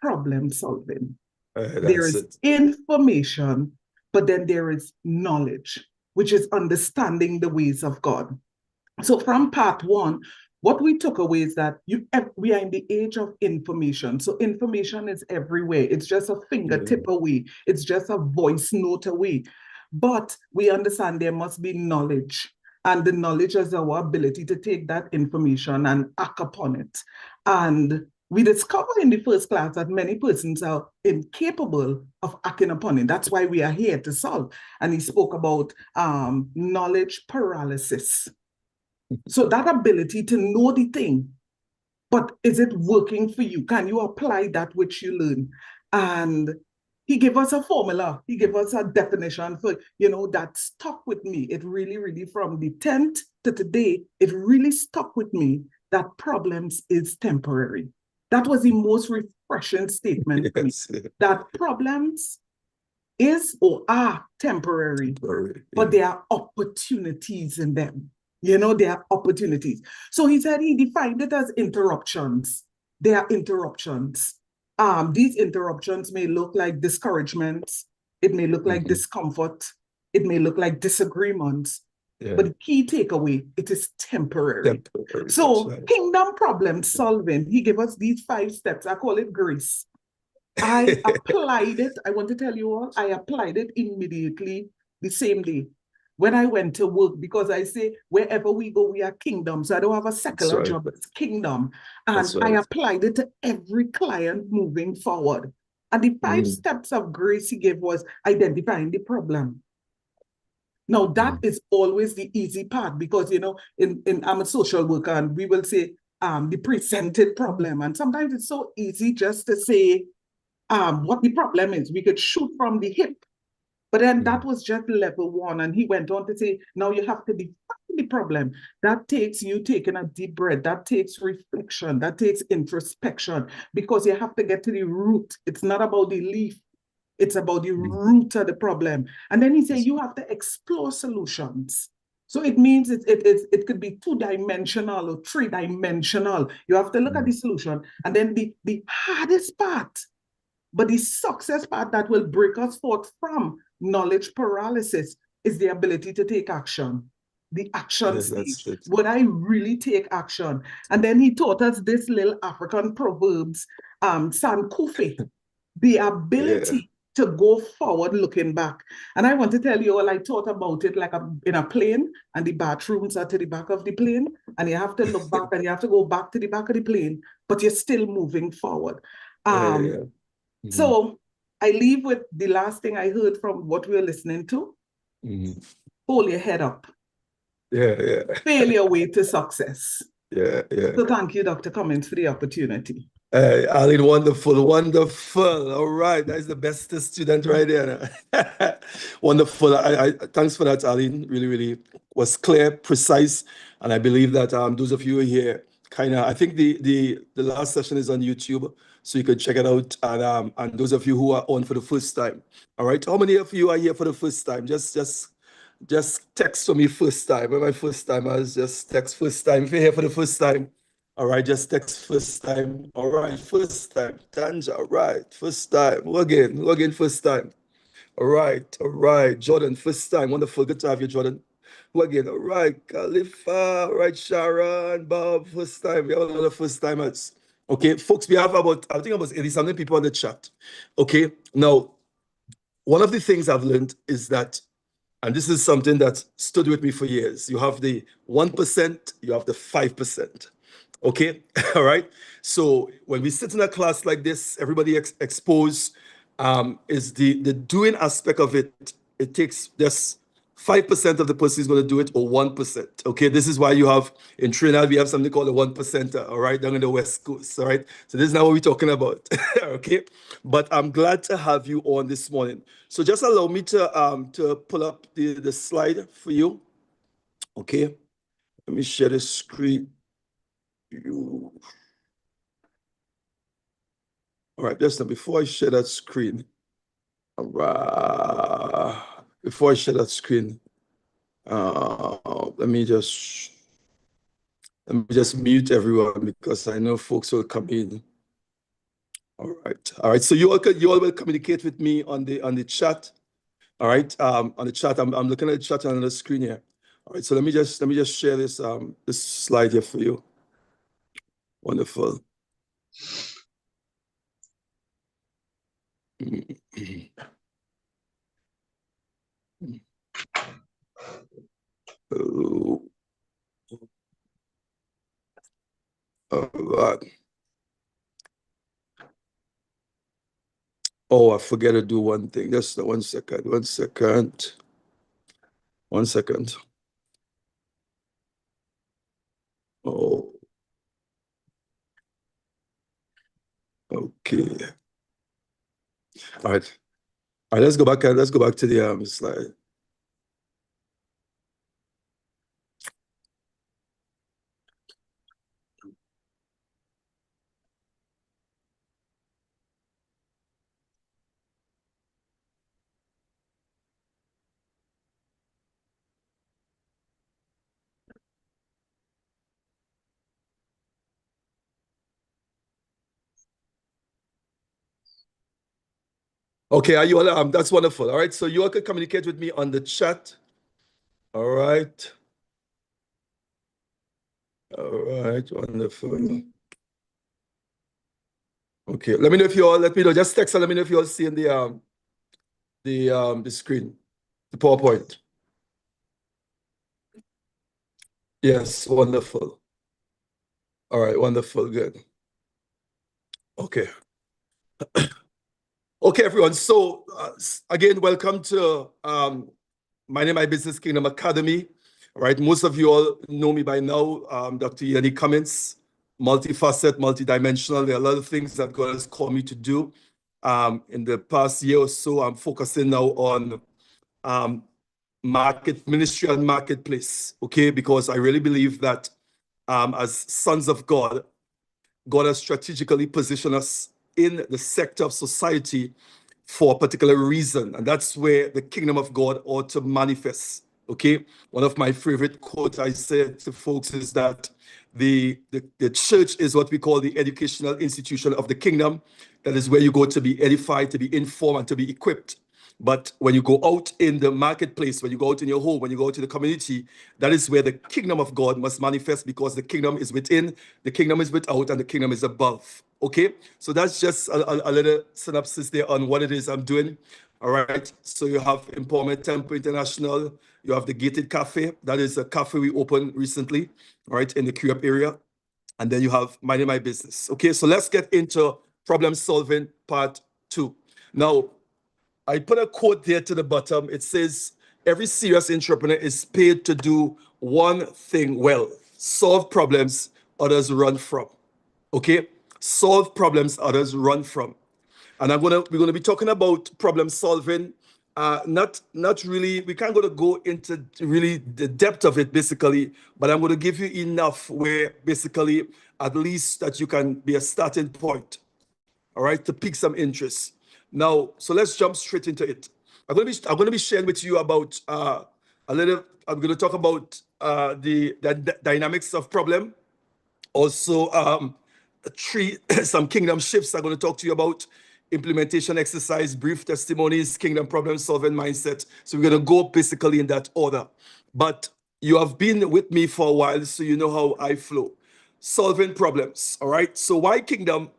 problem solving. That's There is it. information, but then there is knowledge, which is understanding the ways of God. So from part one, what we took away is that we are in the age of information. So information is everywhere. It's just a fingertip away. It's just a voice note away. But we understand there must be knowledge. And the knowledge is our ability to take that information and act upon it. And we discover in the first class that many persons are incapable of acting upon it. That's why we are here to solve. And he spoke about knowledge paralysis. So that ability to know the thing, but is it working for you? Can you apply that which you learn? And he gave us a formula. He gave us a definition for, that stuck with me. It really, really, from the 10th to today, it really stuck with me that problems is temporary. That was the most refreshing statement for me. That problems is or are temporary, but there are opportunities in them. There are opportunities. So he said he defined it as interruptions. There are interruptions. These interruptions may look like discouragements. It may look like discomfort. It may look like disagreements. But the key takeaway, it is temporary. So kingdom problem solving, he gave us these 5 steps. I call it grace. I applied it. I want to tell you all, I applied it immediately the same day when I went to work, because I say wherever we go, we are kingdom. So I don't have a secular job, it's kingdom. And I applied it to every client moving forward. And the 5 steps of grace he gave was identifying the problem. Now, that is always the easy part because, I'm a social worker and we will say the presented problem. And sometimes it's so easy just to say, what the problem is. We could shoot from the hip, but then that was just level 1. And he went on to say, now you have to define the problem. That takes you taking a deep breath. That takes reflection. That takes introspection, because you have to get to the root. It's not about the leaf. It's about the root of the problem. And then he said, you have to explore solutions. So it means it could be 2-dimensional or 3-dimensional. You have to look at the solution. And then the hardest part, but the success part that will break us forth from knowledge paralysis is the ability to take action. The action stage. Would I really take action? And then he taught us this little African proverbs, Sankufe, the ability to go forward looking back. And I want to tell you all, I thought about it like in a plane, and the bathrooms are to the back of the plane, and you have to look back and you have to go back to the back of the plane, but you're still moving forward. So I leave with the last thing I heard from what we were listening to. Hold your head up. Fail your way to success. So thank you, Dr. Cummings, for the opportunity. Arlene, wonderful, wonderful. All right, that's the best student right there. Wonderful. I thanks for that, Arlene. Really, really was clear, precise, and I believe that those of you here I think the last session is on YouTube, so you can check it out. And those of you who are on for the first time, all right. How many of you are here for the first time? Just text for me first time. When my first time, I was just text first time. If you're here for the first time, all right, just text first time. All right, first time. Tanja, all right, first time. Log in first time. All right, Jordan, first time. Wonderful, good to have you, Jordan. Again, all right, Khalifa, all right, Sharon, Bob, first time. We have a lot of first timers. Okay, folks, we have I think about 80-something people on the chat. Okay, now, one of the things I've learned is that, and this is something that stood with me for years, you have the 1%, you have the 5%. Okay, all right. So when we sit in a class like this, everybody exposed, is the doing aspect of it. It takes just 5% of the person is going to do it, or 1%. Okay, this is why you have in Trinidad we have something called a 1%er. All right, down in the West Coast. All right, so this is not what we're talking about. Okay, but I'm glad to have you on this morning. So just allow me to pull up the slide for you. Okay, let me share the screen. All right, just now, before I share that screen, before I share that screen, let me just mute everyone, because I know folks will come in. All right. So you all will communicate with me on the chat. All right. On the chat, I'm looking at the chat on the screen here. All right. So let me just share this this slide here for you. Wonderful. Oh, all right. Oh, I forget to do one thing. Just 1 second. 1 second. 1 second. Oh, okay. All right. All right. Let's go back. Let's go back to the slide. Okay, are you all that's wonderful. All right, so you all can communicate with me on the chat. All right. All right, wonderful. Okay, let me know if you all let me know. Just text and let me know if you all see in the screen, the PowerPoint. Yes, wonderful. All right, wonderful, good. Okay. Okay, everyone. So again, welcome to My Name, My Business Kingdom Academy. All right, most of you all know me by now, Dr. Cummings, multifaceted, multidimensional. There are a lot of things that God has called me to do. In the past year or so, I'm focusing now on market ministry and marketplace, okay? Because I really believe that as sons of God, God has strategically positioned us in the sector of society for a particular reason, and that's where the kingdom of God ought to manifest. Okay, one of my favorite quotes I said to folks is that the church is what we call the educational institution of the kingdom. That is where you go to be edified, to be informed, and to be equipped. But when you go out in the marketplace, when you go out in your home, when you go out to the community, that is where the kingdom of God must manifest, because the kingdom is within, the kingdom is without, and the kingdom is above. Okay, so that's just a little synopsis there on what it is I'm doing. All right, so you have Empowerment Temple International, you have the Gated Cafe. That is a cafe we opened recently, all right, in the QUP area. And then you have Minding My Business. Okay, so let's get into problem solving part 2. Now, I put a quote there to the bottom. It says, every serious entrepreneur is paid to do one thing well: solve problems others run from. Okay? Solve problems others run from. And we're gonna be talking about problem solving. Not really, we can't gonna go into really the depth of it basically, but I'm gonna give you enough where basically at least that you can be a starting point, all right, to pique some interest. Now, so let's jump straight into it. I'm gonna be sharing with you about I'm gonna talk about the dynamics of problem. Also, some kingdom shifts I'm going to talk to you about, implementation exercise, brief testimonies, kingdom problem solving mindset. So we're going to go basically in that order. But you have been with me for a while, so you know how I flow. Solving problems, all right? So why kingdom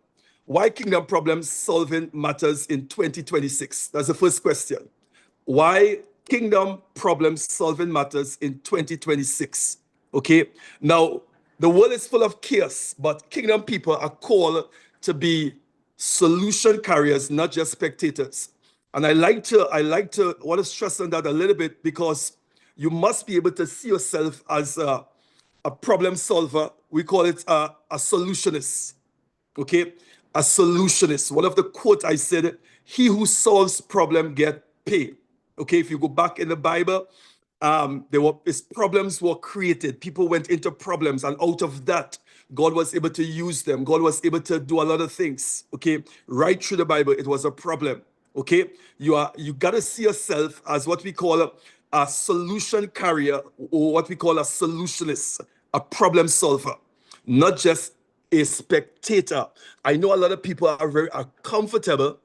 problem solving matters in 2026? That's the first question. Why kingdom problem solving matters in 2026? Okay, now the world is full of chaos, but kingdom people are called to be solution carriers, not just spectators. And I want to stress on that a little bit, because you must be able to see yourself as a problem solver. We call it a solutionist. Okay, a solutionist. One of the quotes I said, he who solves problem get paid. Okay, if you go back in the Bible, problems were created. People went into problems, and out of that, God was able to use them. God was able to do a lot of things. Okay, right through the Bible, it was a problem. Okay, you gotta see yourself as what we call a solution carrier, or what we call a solutionist, a problem solver, not just a spectator. I know a lot of people are comfortable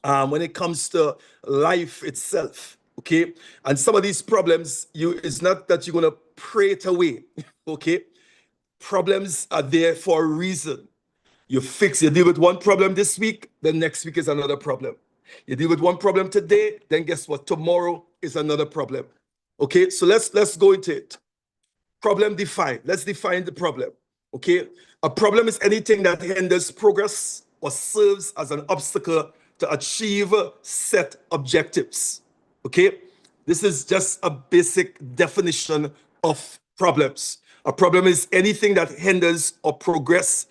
when it comes to life itself. Okay, and some of these problems, it's not that you're gonna pray it away. Okay, problems are there for a reason. You deal with one problem this week, then next week is another problem. You deal with one problem today, then guess what? Tomorrow is another problem. Okay, so let's go into it. Problem defined. Let's define the problem. Okay, a problem is anything that hinders progress or serves as an obstacle to achieve set objectives. Okay, this is just a basic definition of problems. A problem is anything that hinders progress.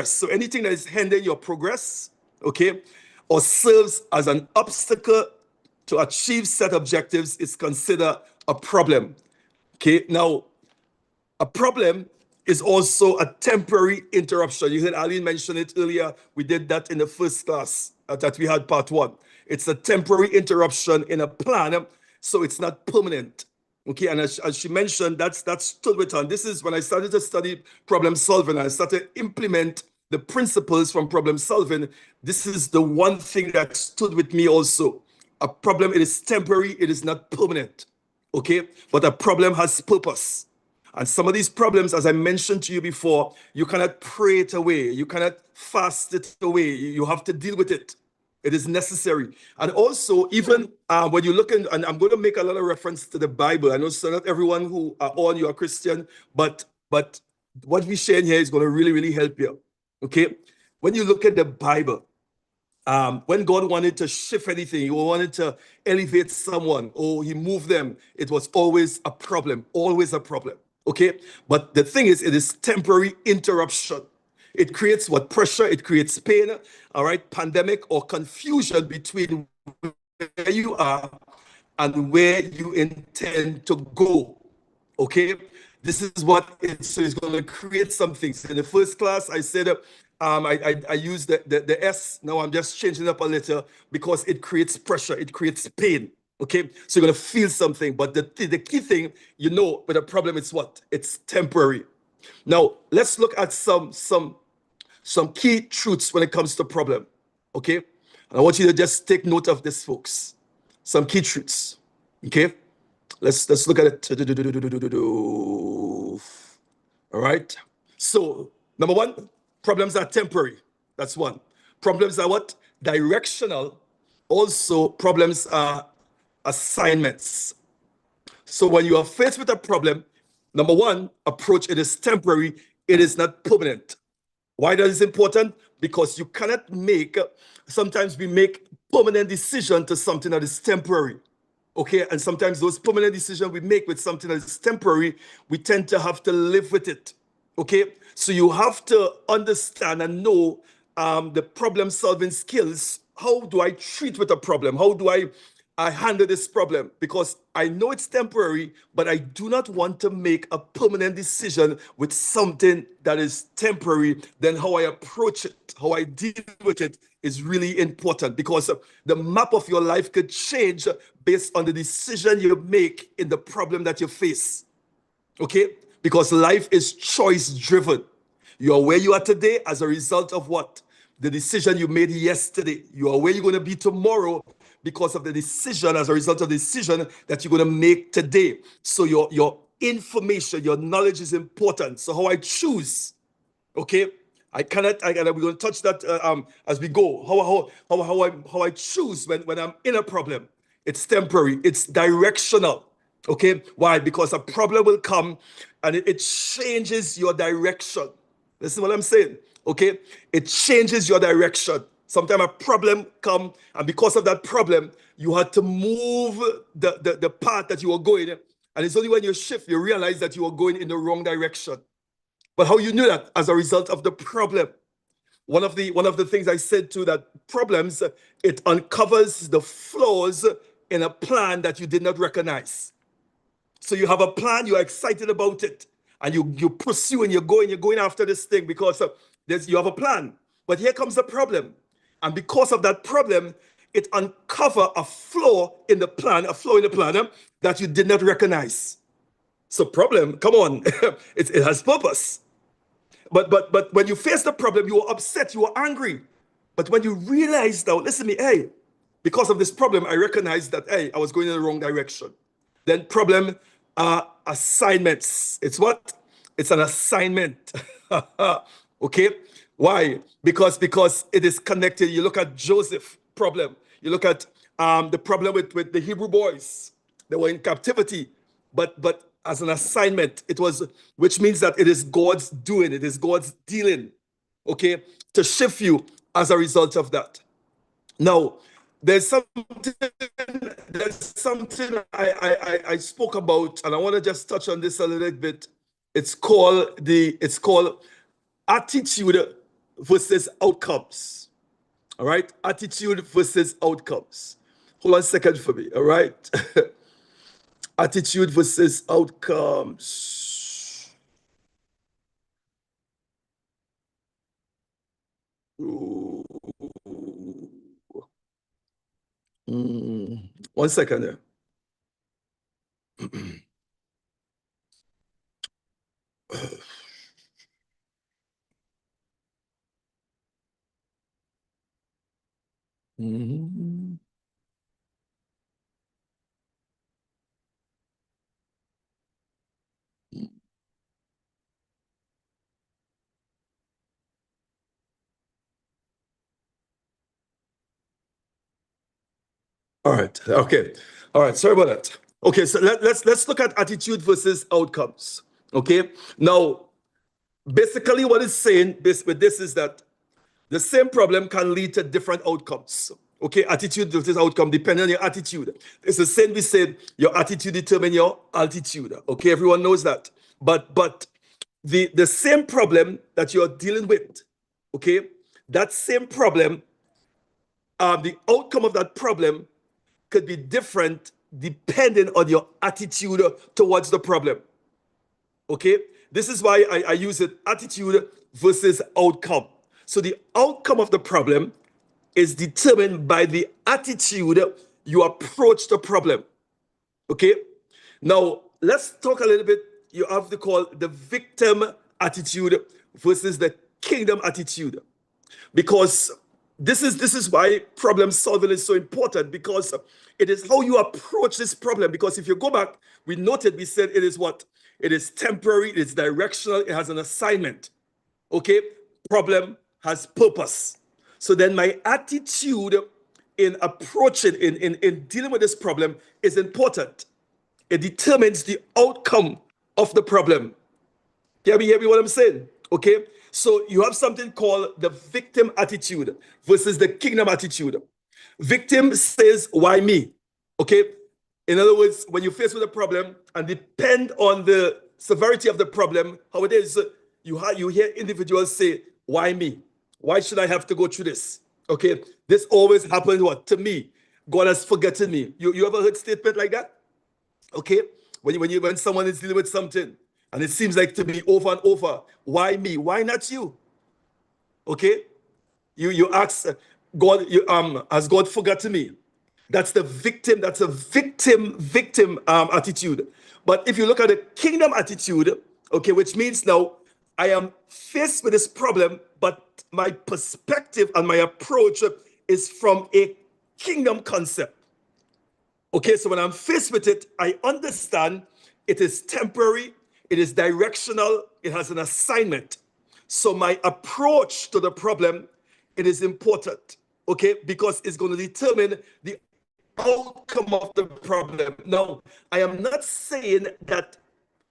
So anything that is hindering your progress, okay, or serves as an obstacle to achieve set objectives is considered a problem. Okay, now a problem is also a temporary interruption. You heard Aline mention it earlier. We did that in the first class that we had part 1. It's a temporary interruption in a plan, so it's not permanent. Okay, and as she mentioned, that's stood with her. And this is when I started to study problem solving. I started to implement the principles from problem solving. This is the one thing that stood with me also. A problem, it is temporary, it is not permanent. Okay, but a problem has purpose. And some of these problems, as I mentioned to you before, you cannot pray it away. You cannot fast it away. You have to deal with it. It is necessary. And also, even when you look in, and I'm going to make a lot of reference to the Bible. I know so not everyone who are on you are Christian, but what we're sharing here is going to really, really help you. Okay? When you look at the Bible, when God wanted to shift anything, he wanted to elevate someone or he moved them, it was always a problem, always a problem. Okay, but the thing is, it is temporary interruption. It creates what? Pressure, it creates pain, all right, pandemic or confusion between where you are and where you intend to go. Okay, this is what it's going to create some things. In the first class, I said I used the S. Now I'm just changing up a little because it creates pressure, it creates pain. Okay, so you're gonna feel something, but the key thing, with a problem, it's what? It's temporary. Now let's look at some key truths when it comes to problem. Okay, and I want you to just take note of this, folks. Some key truths. Okay, let's look at it. All right. So number one, problems are temporary. That's one. Problems are what? Directional. Also, problems are assignments. So when you are faced with a problem, number one, approach it is temporary, it is not permanent. Why that is important? Because you cannot sometimes we make permanent decision to something that is temporary. Okay, and sometimes those permanent decisions we make with something that is temporary, we tend to have to live with it. Okay, so you have to understand and know the problem solving skills. How do I treat with a problem? How do I handle this problem? Because I know it's temporary, but I do not want to make a permanent decision with something that is temporary. Then how I approach it, how I deal with it is really important, because the map of your life could change based on the decision you make in the problem that you face. Okay, because life is choice driven. You are where you are today as a result of what? The decision you made yesterday. You are where you're going to be tomorrow because of the decision, as a result of the decision that you're going to make today. So your information, your knowledge is important. So how I choose, okay? We're going to touch that as we go. How I choose when I'm in a problem. It's temporary. It's directional. Okay, why? Because a problem will come and it changes your direction. Listen what I'm saying. Okay, it changes your direction. Sometimes a problem come, and because of that problem, you had to move the path that you were going, and it's only when you shift you realize that you were going in the wrong direction. But how you knew that? As a result of the problem. One of the things I said too, that problems, it uncovers the flaws in a plan that you did not recognize. So you have a plan, you're excited about it, and you pursue and you're going after this thing because you have a plan. But here comes the problem. And because of that problem, it uncover a flaw in the plan, that you did not recognize. So problem, come on, it has purpose. but when you face the problem, you were upset, you were angry. But when you realize now, listen to me, hey, because of this problem, I recognize that, hey, I was going in the wrong direction. Then problem assignments. It's what? It's an assignment. Okay? Why? Because it is connected. You look at Joseph problem. You look at the problem with the Hebrew boys. They were in captivity, but as an assignment, it was, which means that it is God's doing, it is God's dealing, okay, to shift you as a result of that. Now, there's something I spoke about, and I want to just touch on this a little bit. It's called attitude versus outcomes. All right, attitude versus outcomes. Hold on a second for me. All right, attitude versus outcomes. Ooh. 1 second there. All right. Okay. All right. Sorry about that. Okay. So let's look at attitude versus outcomes. Okay. Now, basically, what it's saying with this is that the same problem can lead to different outcomes. Okay. Attitude versus outcome, depending on your attitude. It's the same we said, your attitude determines your altitude. Okay. Everyone knows that. But the same problem that you're dealing with, okay, that same problem, the outcome of that problem could be different depending on your attitude towards the problem. Okay? This is why I use it attitude versus outcome. So the outcome of the problem is determined by the attitude you approach the problem. Okay? Now, let's talk a little bit. You have to call the victim attitude versus the kingdom attitude. Because this is why problem solving is so important, because it is how you approach this problem. Because if you go back, we said it is what? It is temporary, it is directional, it has an assignment. Okay? Problem has purpose. So then my attitude in approaching, in dealing with this problem is important. It determines the outcome of the problem. Hear me what I'm saying? Okay? So you have something called the victim attitude versus the kingdom attitude. Victim says, why me? Okay? In other words, when you're faced with a problem and depend on the severity of the problem, how it is, you hear individuals say, why me? Why should I have to go through this? Okay? This always happens what? To me. God has forgotten me. You ever heard statement like that? Okay? When someone is dealing with something, and it seems like to be over and over. Why me? Why not you? Okay? You ask God, has God forgotten me? That's the victim, that's a victim attitude. But if you look at the kingdom attitude, okay, which means now I am faced with this problem, but my perspective and my approach is from a kingdom concept. Okay, so when I'm faced with it, I understand it is temporary, it is directional, it has an assignment. So my approach to the problem, it is important, okay, because it's going to determine the outcome of the problem. Now, I am not saying that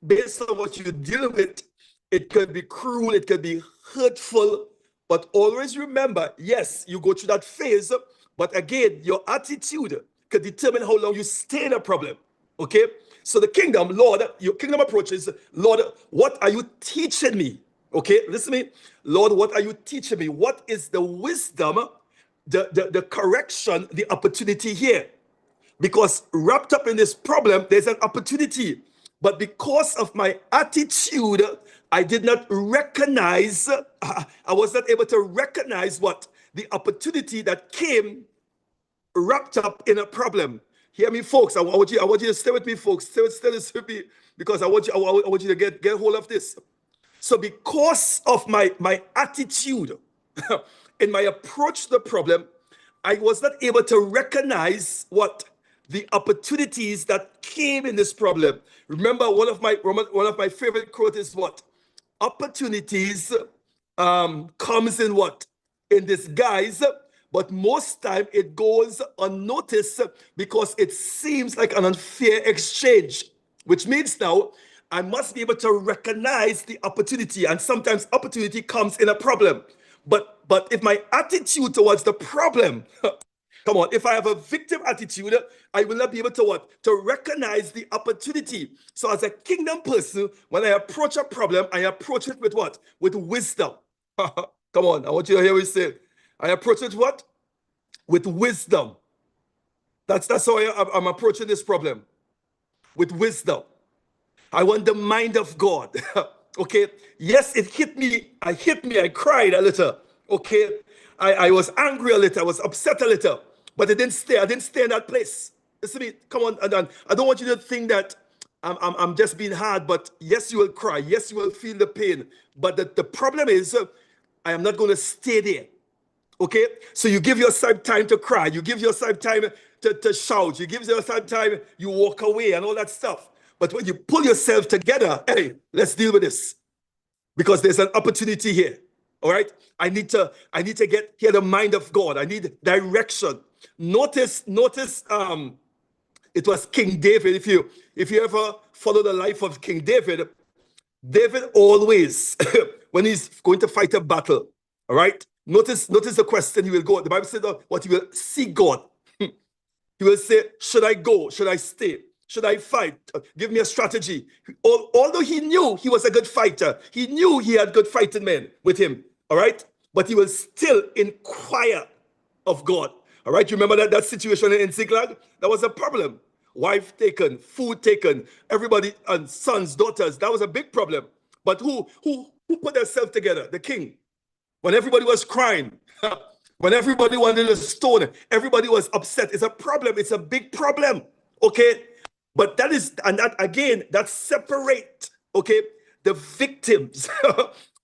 based on what you're dealing with, it could be cruel, it could be hurtful, but always remember, yes, you go through that phase, but again, your attitude could determine how long you stay in a problem, okay? So the kingdom, Lord, your kingdom approach is, Lord, what are you teaching me? Okay, listen to me. Lord, what are you teaching me? What is the wisdom, the correction, the opportunity here? Because wrapped up in this problem, there's an opportunity. But because of my attitude, I did not recognize, I was not able to recognize what? The opportunity that came wrapped up in a problem. Hear me, folks. I want you to stay with me, folks. Stay with me, because I want you to get hold of this. So because of my attitude in my approach to the problem, I was not able to recognize what the opportunities that came in this problem. Remember, one of my favorite quotes is what? Opportunities comes in what? In disguise, but most time it goes unnoticed because it seems like an unfair exchange, which means now I must be able to recognize the opportunity, and sometimes opportunity comes in a problem. But if my attitude towards the problem, come on, if I have a victim attitude, I will not be able to what? To recognize the opportunity. So as a kingdom person, when I approach a problem, I approach it with what? With wisdom. Come on, I want you to hear what he said. I approach it what? With wisdom. That's how I'm approaching this problem. With wisdom. I want the mind of God. Okay. Yes, it hit me. I cried a little. Okay. I was angry a little. I was upset a little. But it didn't stay. I didn't stay in that place. Listen to me. Come on. And I don't want you to think that I'm just being hard. But yes, you will cry. Yes, you will feel the pain. But the problem is, I am not going to stay there. Okay? So you give yourself time to cry. You give yourself time to shout. You give yourself time, you walk away and all that stuff. But when you pull yourself together, hey, let's deal with this. Because there's an opportunity here. All right? I need to hear the mind of God. I need direction. Notice, it was King David. If you ever follow the life of King David, David always, when he's going to fight a battle, all right? Notice the question he will go. The Bible says what he will seek God. He will say, should I go? Should I stay? Should I fight? Give me a strategy. Although he knew he was a good fighter, he knew he had good fighting men with him, all right? But he will still inquire of God, all right? You remember that situation in Ziklag? That was a problem. Wife taken, food taken, everybody, and sons, daughters. That was a big problem. But who put themselves together? The king. When everybody was crying, when everybody wanted a stone, everybody was upset. It's a problem. It's a big problem. Okay? But that is, and that again, that separate, okay, the victims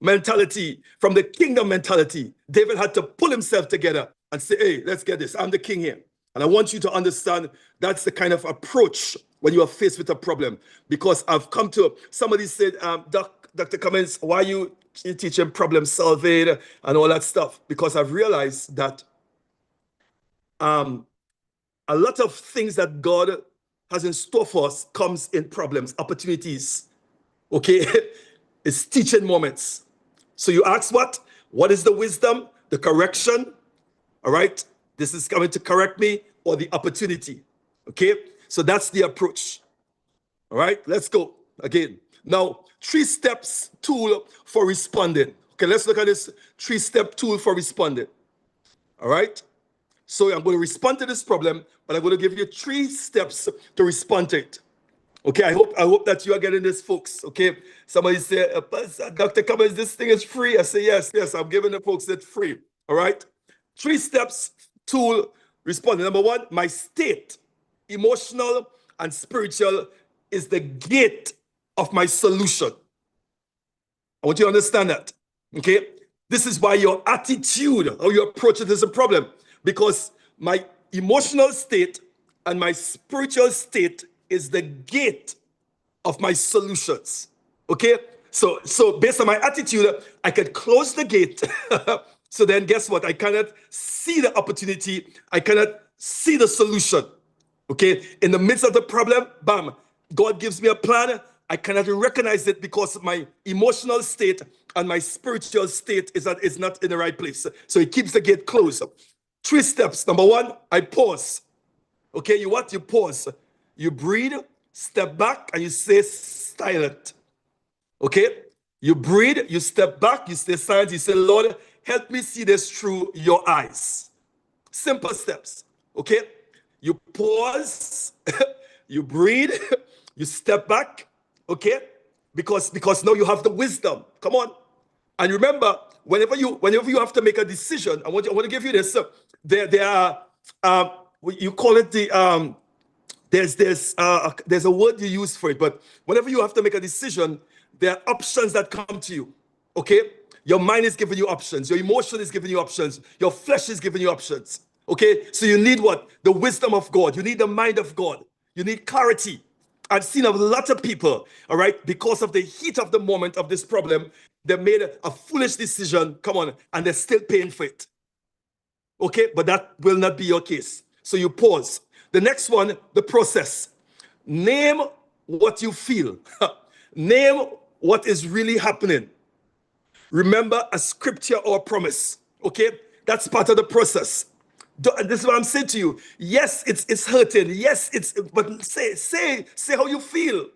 mentality from the kingdom mentality. David had to pull himself together and say, hey, let's get this. I'm the king here. And I want you to understand that's the kind of approach when you are faced with a problem. Because I've come to, somebody said, Dr. Cummings, why are you teaching problem solving and all that stuff? Because I've realized that a lot of things that God has in store for us comes in problems, opportunities. Okay? It's teaching moments. So you ask what? What is the wisdom, the correction? All right? This is coming to correct me, or the opportunity. Okay? So that's the approach. All right? Let's go again. Now, 3-steps tool for responding. Okay, let's look at this 3-step tool for responding. All right? So I'm going to respond to this problem, but I'm going to give you 3 steps to respond to it. Okay, I hope that you are getting this, folks. Okay, somebody say, Dr. Cummings, this thing is free. I say, yes, I'm giving the folks it free. All right? 3 steps tool responding. Number 1, my state, emotional and spiritual, is the gate of my solution. I want you to understand that. Okay? This is why your attitude, how you approach it, is a problem. Because my emotional state and my spiritual state is the gate of my solutions. Okay? So based on my attitude, I can close the gate. So then guess what? I cannot see the opportunity. I cannot see the solution. Okay? In the midst of the problem, bam, God gives me a plan. I cannot recognize it because my emotional state and my spiritual state is not in the right place. So it keeps the gate closed. 3 steps. Number 1, I pause. Okay, you pause. You breathe, step back, and you stay silent. Okay? You breathe, you step back, you stay silent, you say, Lord, help me see this through your eyes. Simple steps. Okay? You pause, you breathe, you step back, okay? Because now you have the wisdom. Come on. And remember, whenever you have to make a decision, I want to give you this. There are you call it the there's a word you use for it, but whenever you have to make a decision, there are options that come to you. Okay? Your mind is giving you options. Your emotion is giving you options. Your flesh is giving you options. Okay? So you need what? The wisdom of God. You need the mind of God. You need clarity. I've seen a lot of people, all right, because of the heat of the moment of this problem, they made a foolish decision, come on, and they're still paying for it. Okay? But that will not be your case. So you pause. The next one, the process. Name what you feel. Name what is really happening. Remember a scripture or a promise. Okay? That's part of the process. This is what I'm saying to you. Yes, it's hurting. Yes, but say how you feel.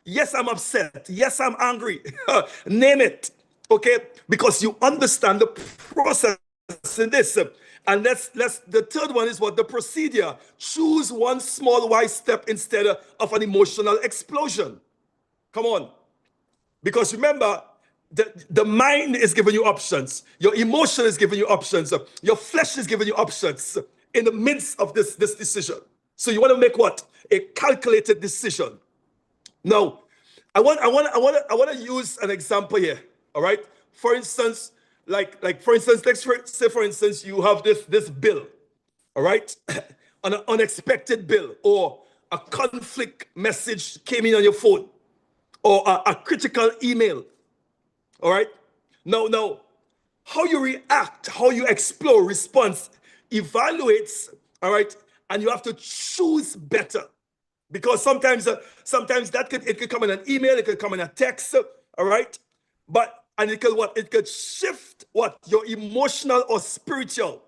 Yes, I'm upset. Yes, I'm angry. Name it. Okay? Because you understand the process in this. And the third one is what? The procedure. Choose one small wise step instead of an emotional explosion. Come on. Because remember, the mind is giving you options. Your emotion is giving you options. Your flesh is giving you options in the midst of this decision. So you want to make what? A calculated decision. Now, I want to use an example here. All right. For instance, let's say for instance you have this bill. All right, an unexpected bill or a conflict message came in on your phone or a critical email. All right. Now, how you react, how you explore, response, evaluates. All right, and you have to choose better. Because sometimes it could come in an email, it could come in a text, all right? And it could what? It could shift what? Your emotional or spiritual.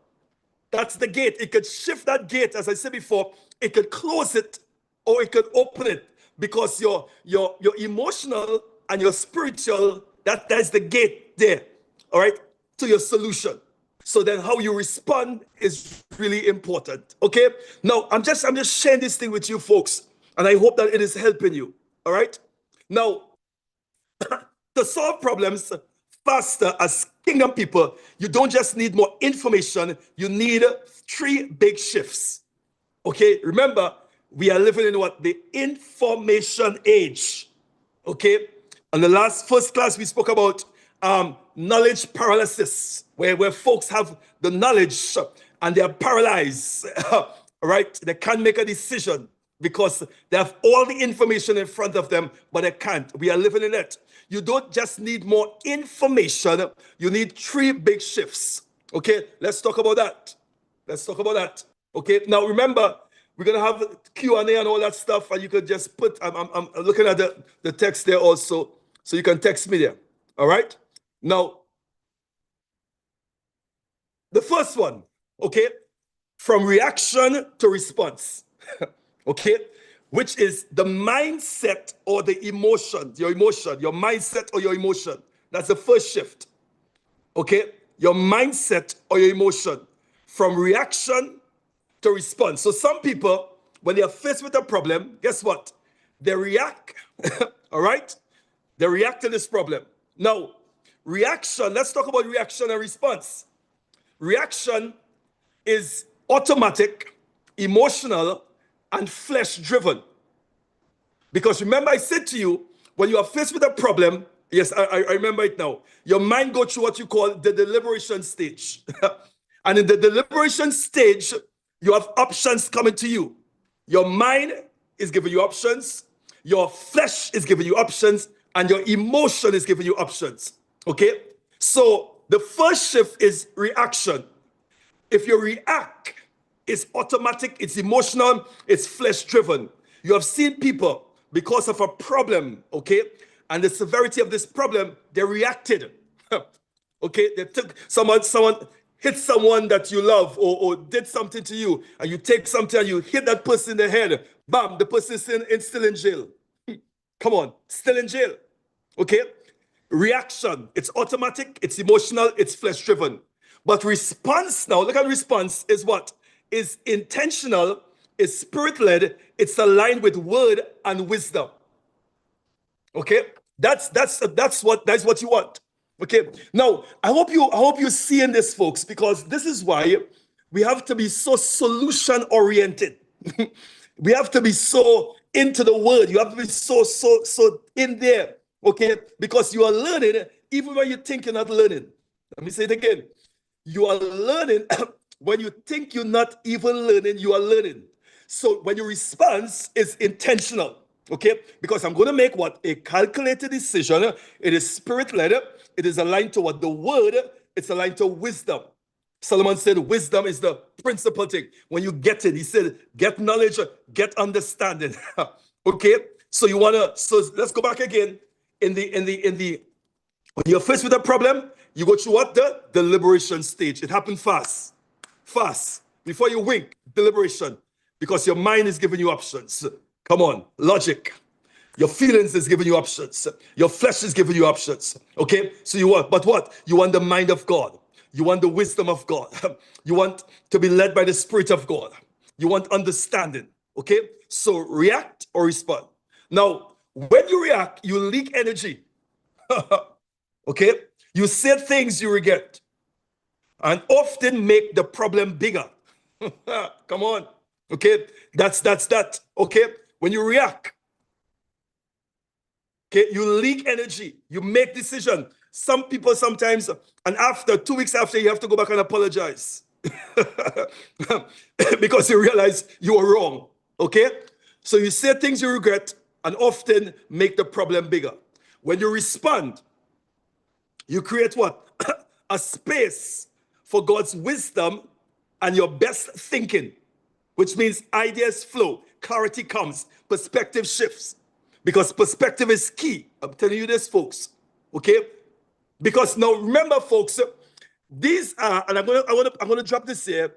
That's the gate. It could shift that gate, as I said before. It could close it or it could open it because your emotional and your spiritual, that's the gate there, all right, to your solution. So then how you respond is really important. Okay? Now, I'm just sharing this thing with you folks, and I hope that it is helping you. All right? Now, to solve problems faster as kingdom people, you don't just need more information, you need 3 big shifts. Okay? Remember, we are living in what? The information age. Okay? On the first class, we spoke about knowledge paralysis, where folks have the knowledge and they are paralyzed, right? They can't make a decision because they have all the information in front of them, but they can't. We are living in it. You don't just need more information, you need 3 big shifts. Okay, let's talk about that. Okay, now remember, we're going to have Q&A and all that stuff, and you could just put, I'm looking at the text there also, so you can text me there. All right? Now, the first one, okay, from reaction to response, okay, which is the mindset or the emotion, your mindset or your emotion. That's the first shift, okay? Your mindset or your emotion from reaction to response. So some people, when they are faced with a problem, guess what? They react, all right? They react to this problem. Now, reaction, let's talk about reaction and response. Reaction is automatic, emotional, and flesh-driven. Because remember I said to you, when you are faced with a problem, yes, I remember it now, your mind goes through what you call the deliberation stage. And in the deliberation stage, you have options coming to you. Your mind is giving you options, your flesh is giving you options, and your emotion is giving you options. Okay? So the first shift is reaction. If you react, it's automatic, it's emotional, it's flesh-driven. You have seen people, because of a problem, okay, and the severity of this problem, they reacted. Okay? They took someone hit someone that you love or did something to you, and you take something and you hit that person in the head. Bam, the person is still in jail. Come on, still in jail. Okay? Reaction, it's automatic, it's emotional, it's flesh-driven. But response now, look at response, is what? Is intentional, is spirit-led, it's aligned with word and wisdom. Okay? That's what you want. Okay? Now, I hope you're seeing this, folks, because this is why we have to be so solution-oriented. We have to be so into the word. You have to be so in there Okay? Because you are learning even when you think you're not learning. Let me say it again. You are learning when you think you're not even learning, you are learning. So when your response is intentional, okay? Because I'm going to make what? A calculated decision. It is spirit-led. It is aligned to what? The word. It's aligned to wisdom. Solomon said wisdom is the principal thing. When you get it, he said, get knowledge, get understanding. Okay? So you want to, so let's go back again. When you're faced with a problem, you go through what? The deliberation stage. It happened fast. Fast. Before you wink, deliberation. Because your mind is giving you options. Come on, logic. Your feelings is giving you options. Your flesh is giving you options. Okay? So you want, but what? You want the mind of God. You want the wisdom of God. You want to be led by the Spirit of God. You want understanding. Okay? So react or respond. Now, when you react, you leak energy. Okay? You say things you regret and often make the problem bigger. Come on. Okay? That's that. Okay? When you react, okay, you leak energy, you make decision. Some people sometimes, and after 2 weeks after, you have to go back and apologize. Because you realize you were wrong. Okay? So you say things you regret and often make the problem bigger. When you respond, you create what? A space for God's wisdom and your best thinking, which means ideas flow, clarity comes, perspective shifts. Because perspective is key. I'm telling you this, folks. Okay? Because now remember, folks, these are, and I'm gonna drop this here.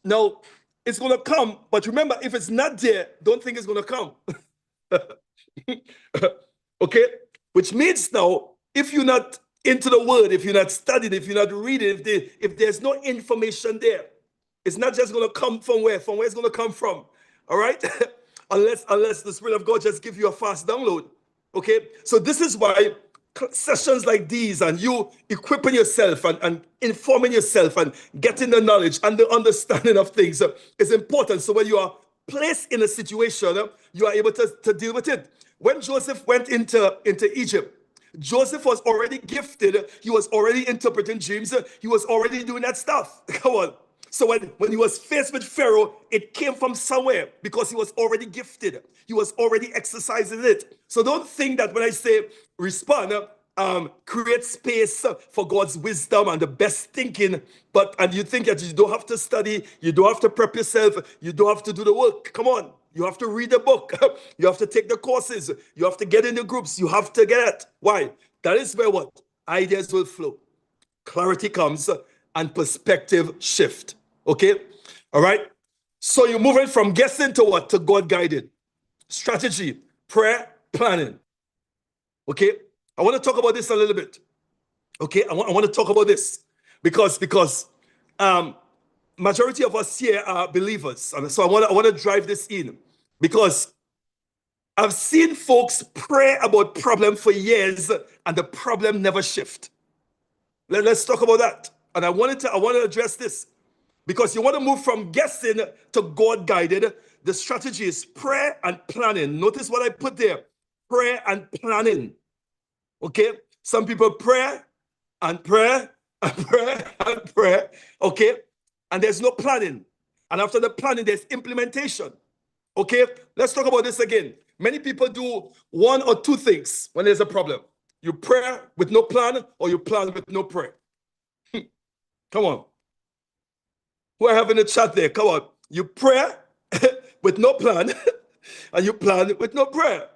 Now, it's gonna come, but remember, if it's not there, don't think it's gonna come. Okay? Which means now, if you're not into the word, if you're not studying, if you're not reading, if there's no information there, it's not just going to come from where? From where it's going to come from. All right? unless the Spirit of God just give you a fast download. Okay? So this is why sessions like these and you equipping yourself and informing yourself and getting the knowledge and the understanding of things is important. So when you are placed in a situation, you are able to deal with it. When Joseph went into Egypt, Joseph was already gifted. He was already interpreting dreams. He was already doing that stuff. Come on. So when he was faced with Pharaoh, it came from somewhere because he was already gifted. He was already exercising it. So don't think that when I say respond, create space for God's wisdom and the best thinking, and you think that you don't have to study, you don't have to prep yourself, you don't have to do the work. Come on. You have to read the book. You have to take the courses. You have to get in the groups. You have to get it. Why? That is where what? Ideas will flow. Clarity comes and perspective shift. Okay? All right? So you're moving from guessing to what? To God guided. Strategy, prayer, planning. Okay? I want to talk about this a little bit. Okay? I want to talk about this because majority of us here are believers. And so I want to drive this in because I've seen folks pray about problem for years and the problem never shift. Let's talk about that. And I want to address this because you want to move from guessing to God guided. The strategy is prayer and planning. Notice what I put there. Prayer and planning. Okay? Some people pray and pray and pray and pray. Okay? And there's no planning. And after the planning, there's implementation. Okay? Let's talk about this again. Many people do one or two things when there's a problem. You pray with no plan or you plan with no prayer. Come on. Who I have in the chat there? Come on. You pray with no plan and you plan with no prayer.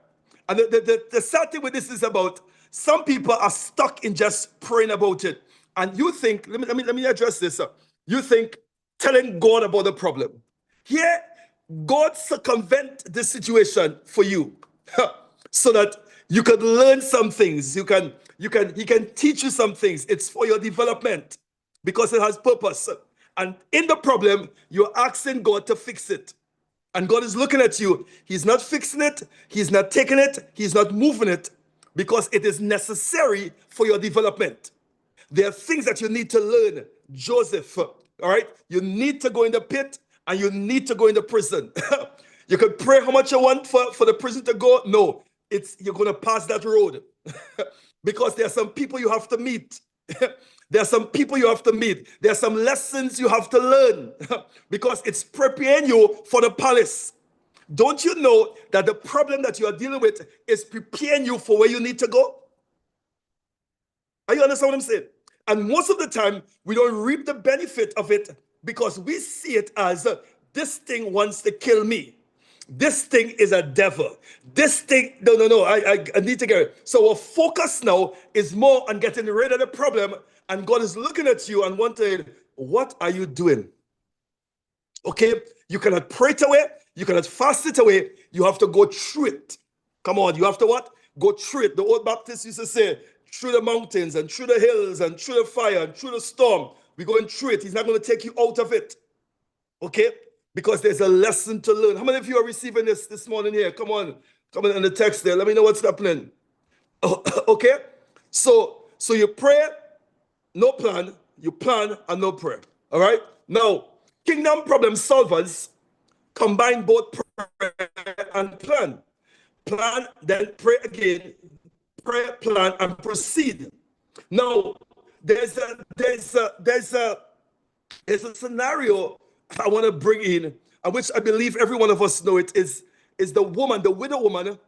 And the sad thing with this is about some people are stuck in just praying about it. And you think, let me address this. You think telling God about the problem. Here, God circumvent this situation for you so that you can learn some things. He can teach you some things. It's for your development because it has purpose. And in the problem, you're asking God to fix it. And God is looking at you. He's not fixing it. He's not taking it. He's not moving it because it is necessary for your development. There are things that you need to learn. Joseph, all right? You need to go in the pit and you need to go in the prison. You can pray how much you want for the prison to go. No, you're going to pass that road. Because there are some people you have to meet. There are some people you have to meet. There are some lessons you have to learn because it's preparing you for the palace. Don't you know that the problem that you are dealing with is preparing you for where you need to go? Are you understand what I'm saying? And most of the time, we don't reap the benefit of it because we see it as this thing wants to kill me. This thing is a devil. This thing, no, I need to get it. So our focus now is more on getting rid of the problem, and God is looking at you and wanting, what are you doing? Okay, you cannot pray it away, you cannot fast it away, you have to go through it. Come on, you have to what? Go through it. The old Baptists used to say, through the mountains and through the hills and through the fire and through the storm, we're going through it. He's not going to take you out of it. Okay? Because there's a lesson to learn. How many of you are receiving this morning here? Come on in the text there. Let me know what's happening. Okay? So you pray, no plan. You plan and no prayer. All right? Now, kingdom problem solvers combine both prayer and plan. Plan, then pray again. Pray, plan, and proceed. Now, there's a scenario I want to bring in, and which I believe every one of us know it is the woman, the widow woman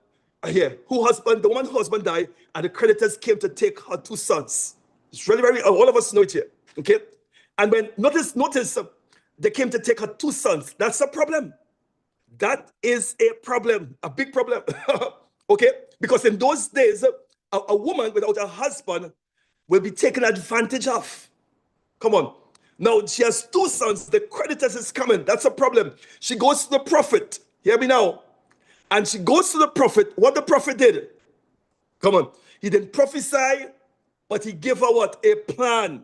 here, the woman whose husband died, and the creditors came to take her 2 sons. It's really very, all of us know it here, okay? And when, notice, they came to take her 2 sons. That's a problem. That is a problem, a big problem, okay? Because in those days, a woman without a husband will be taken advantage of. Come on. Now, she has 2 sons. The creditors is coming. That's a problem. She goes to the prophet. Hear me now. And she goes to the prophet. What the prophet did? Come on. He didn't prophesy, but he gave her what? A plan.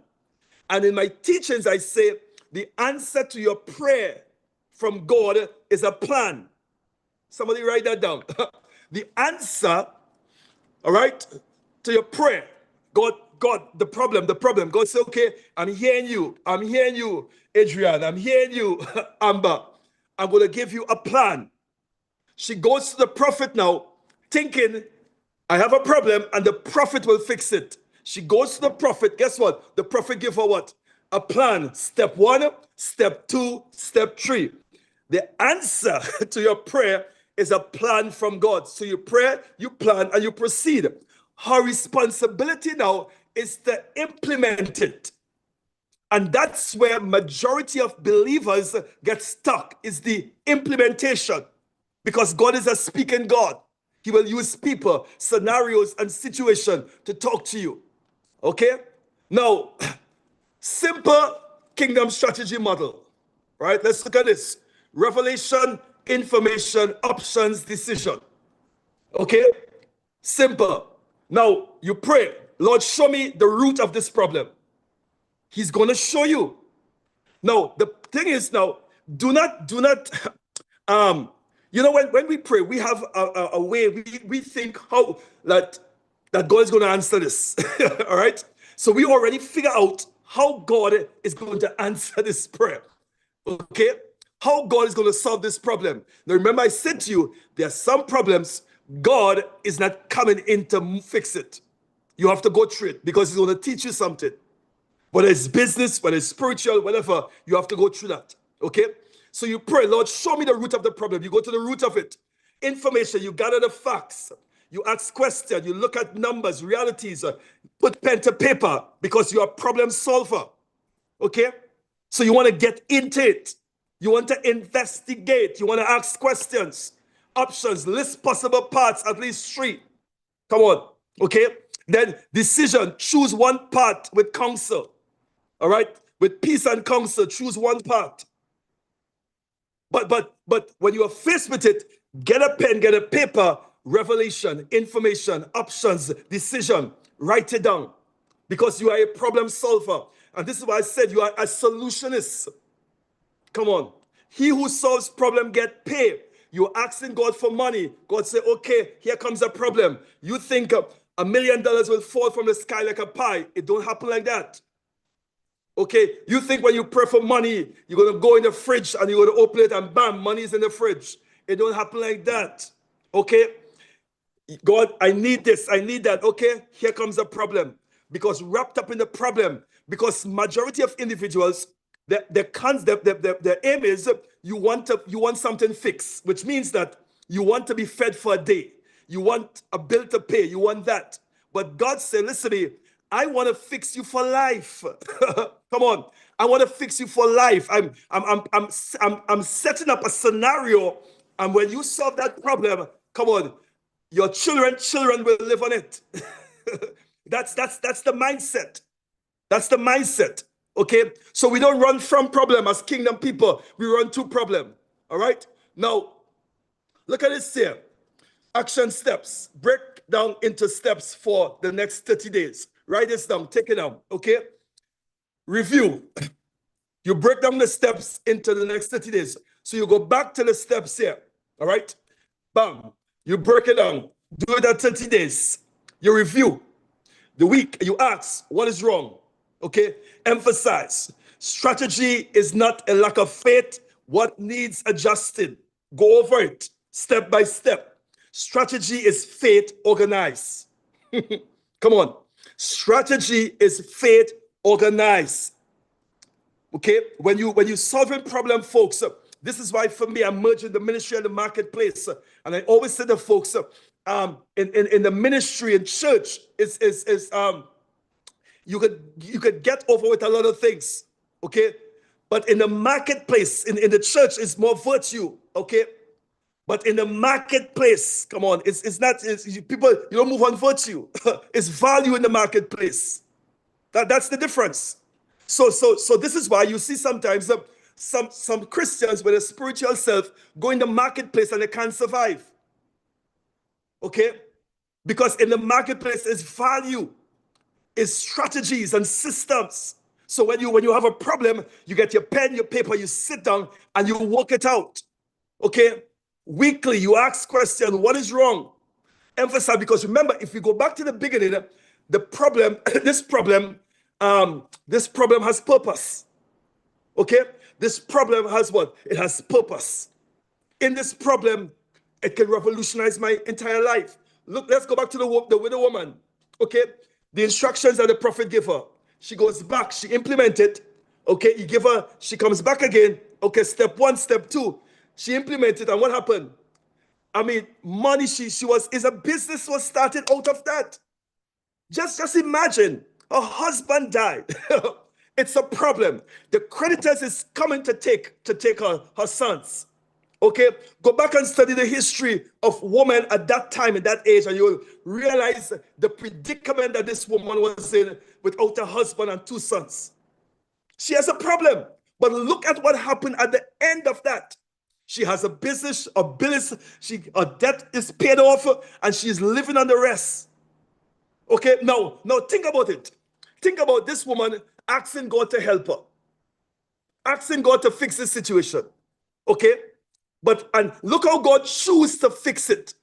And in my teachings, I say the answer to your prayer from God is a plan. Somebody write that down. The answer, all right, to your prayer. God, the problem. God said, okay, I'm hearing you, Adrian. I'm hearing you, Amber. I'm going to give you a plan. She goes to the prophet now, thinking, I have a problem, and the prophet will fix it. She goes to the prophet. Guess what? The prophet gave her what? A plan. Step 1, step 2, step 3. The answer to your prayer is a plan from God. So you pray, you plan, and you proceed. Her responsibility now is to implement it. And that's where majority of believers get stuck, is the implementation. Because God is a speaking God. He will use people, scenarios, and situations to talk to you. Okay? Now, simple kingdom strategy model. Right? Let's look at this. Revelation, information, options, decision. Okay? Simple. Now, you pray, Lord, show me the root of this problem. He's going to show you. Now, the thing is now, do not, when we pray, we have a way, we think how that God is going to answer this. All right? So we already figure out how God is going to answer this prayer. Okay? How God is going to solve this problem. Now, remember, I said to you, there are some problems God is not coming in to fix it. You have to go through it because He's going to teach you something. Whether it's business, whether it's spiritual, whatever, you have to go through that. Okay? So you pray, Lord, show me the root of the problem. You go to the root of it. Information, you gather the facts. You ask questions. You look at numbers, realities. Put pen to paper because you're a problem solver. Okay? So you want to get into it. You want to investigate. You want to ask questions. Options, list possible parts, at least 3. Come on. Okay? Then decision, choose one part with counsel. All right? With peace and counsel, choose one part. But when you are faced with it, get a pen, get a paper, revelation, information, options, decision. Write it down. Because you are a problem solver. And this is why I said you are a solutionist. Come on. He who solves problem get paid. You're asking God for money. God say, okay, here comes a problem. You think $1 million will fall from the sky like a pie. It don't happen like that. Okay, you think when you pray for money, you're going to go in the fridge and you're going to open it and bam, money is in the fridge. It don't happen like that. Okay, God, I need this, I need that. Okay, here comes a problem. Because wrapped up in the problem, because majority of individuals, the aim is you want something fixed, which means that you want to be fed for a day. You want a bill to pay. You want that. But God said, listen to me, I want to fix you for life. Come on. I want to fix you for life. I'm setting up a scenario, and when you solve that problem, come on, your children will live on it. That's the mindset. That's the mindset. Okay? So we don't run from problem as kingdom people. We run to problem. All right? Now, look at this here. Action steps. Break down into steps for the next 30 days. Write this down. Take it down. Okay? Review. You break down the steps into the next 30 days. So you go back to the steps here. All right? Bam. You break it down. Do it at 30 days. You review. The week, you ask, what is wrong? Okay? Emphasize. Strategy is not a lack of faith. What needs adjusting? Go over it step by step. Strategy is faith organized. Come on. Strategy is faith organized. Okay? When you solving problem, folks, this is why for me, I'm merging the ministry and the marketplace. And I always say to folks, in the ministry and church, you could get over with a lot of things, okay? But in the marketplace, in the church, it's more virtue, okay? But in the marketplace, come on, people, you don't move on virtue. It's value in the marketplace. That's the difference. So this is why you see sometimes some Christians with a spiritual self go in the marketplace and they can't survive. Okay? Because in the marketplace is value, is strategies and systems. So when you have a problem, you get your pen, your paper, you sit down and you work it out. Okay? Weekly, you ask question, what is wrong? Emphasize, because remember, if we go back to the beginning, the problem, this problem has purpose. Okay? This problem has what? It has purpose. In this problem, it can revolutionize my entire life. Look, let's go back to the widow woman. Okay? The instructions that the prophet gave her. She goes back, she implements it. Okay, you give her, she comes back again. Okay, step 1, step 2. She implemented, and what happened? I mean, money, a business was started out of that. Just imagine, her husband died. It's a problem. The creditors is coming to take her sons. Okay, go back and study the history of women at that time, at that age, and you'll realize the predicament that this woman was in without a husband and 2 sons. She has a problem. But look at what happened at the end of that. She has a business, a bills, her debt is paid off, and she's living on the rest. Okay, now think about it. Think about this woman asking God to help her, asking God to fix the situation. Okay, and look how God chose to fix it.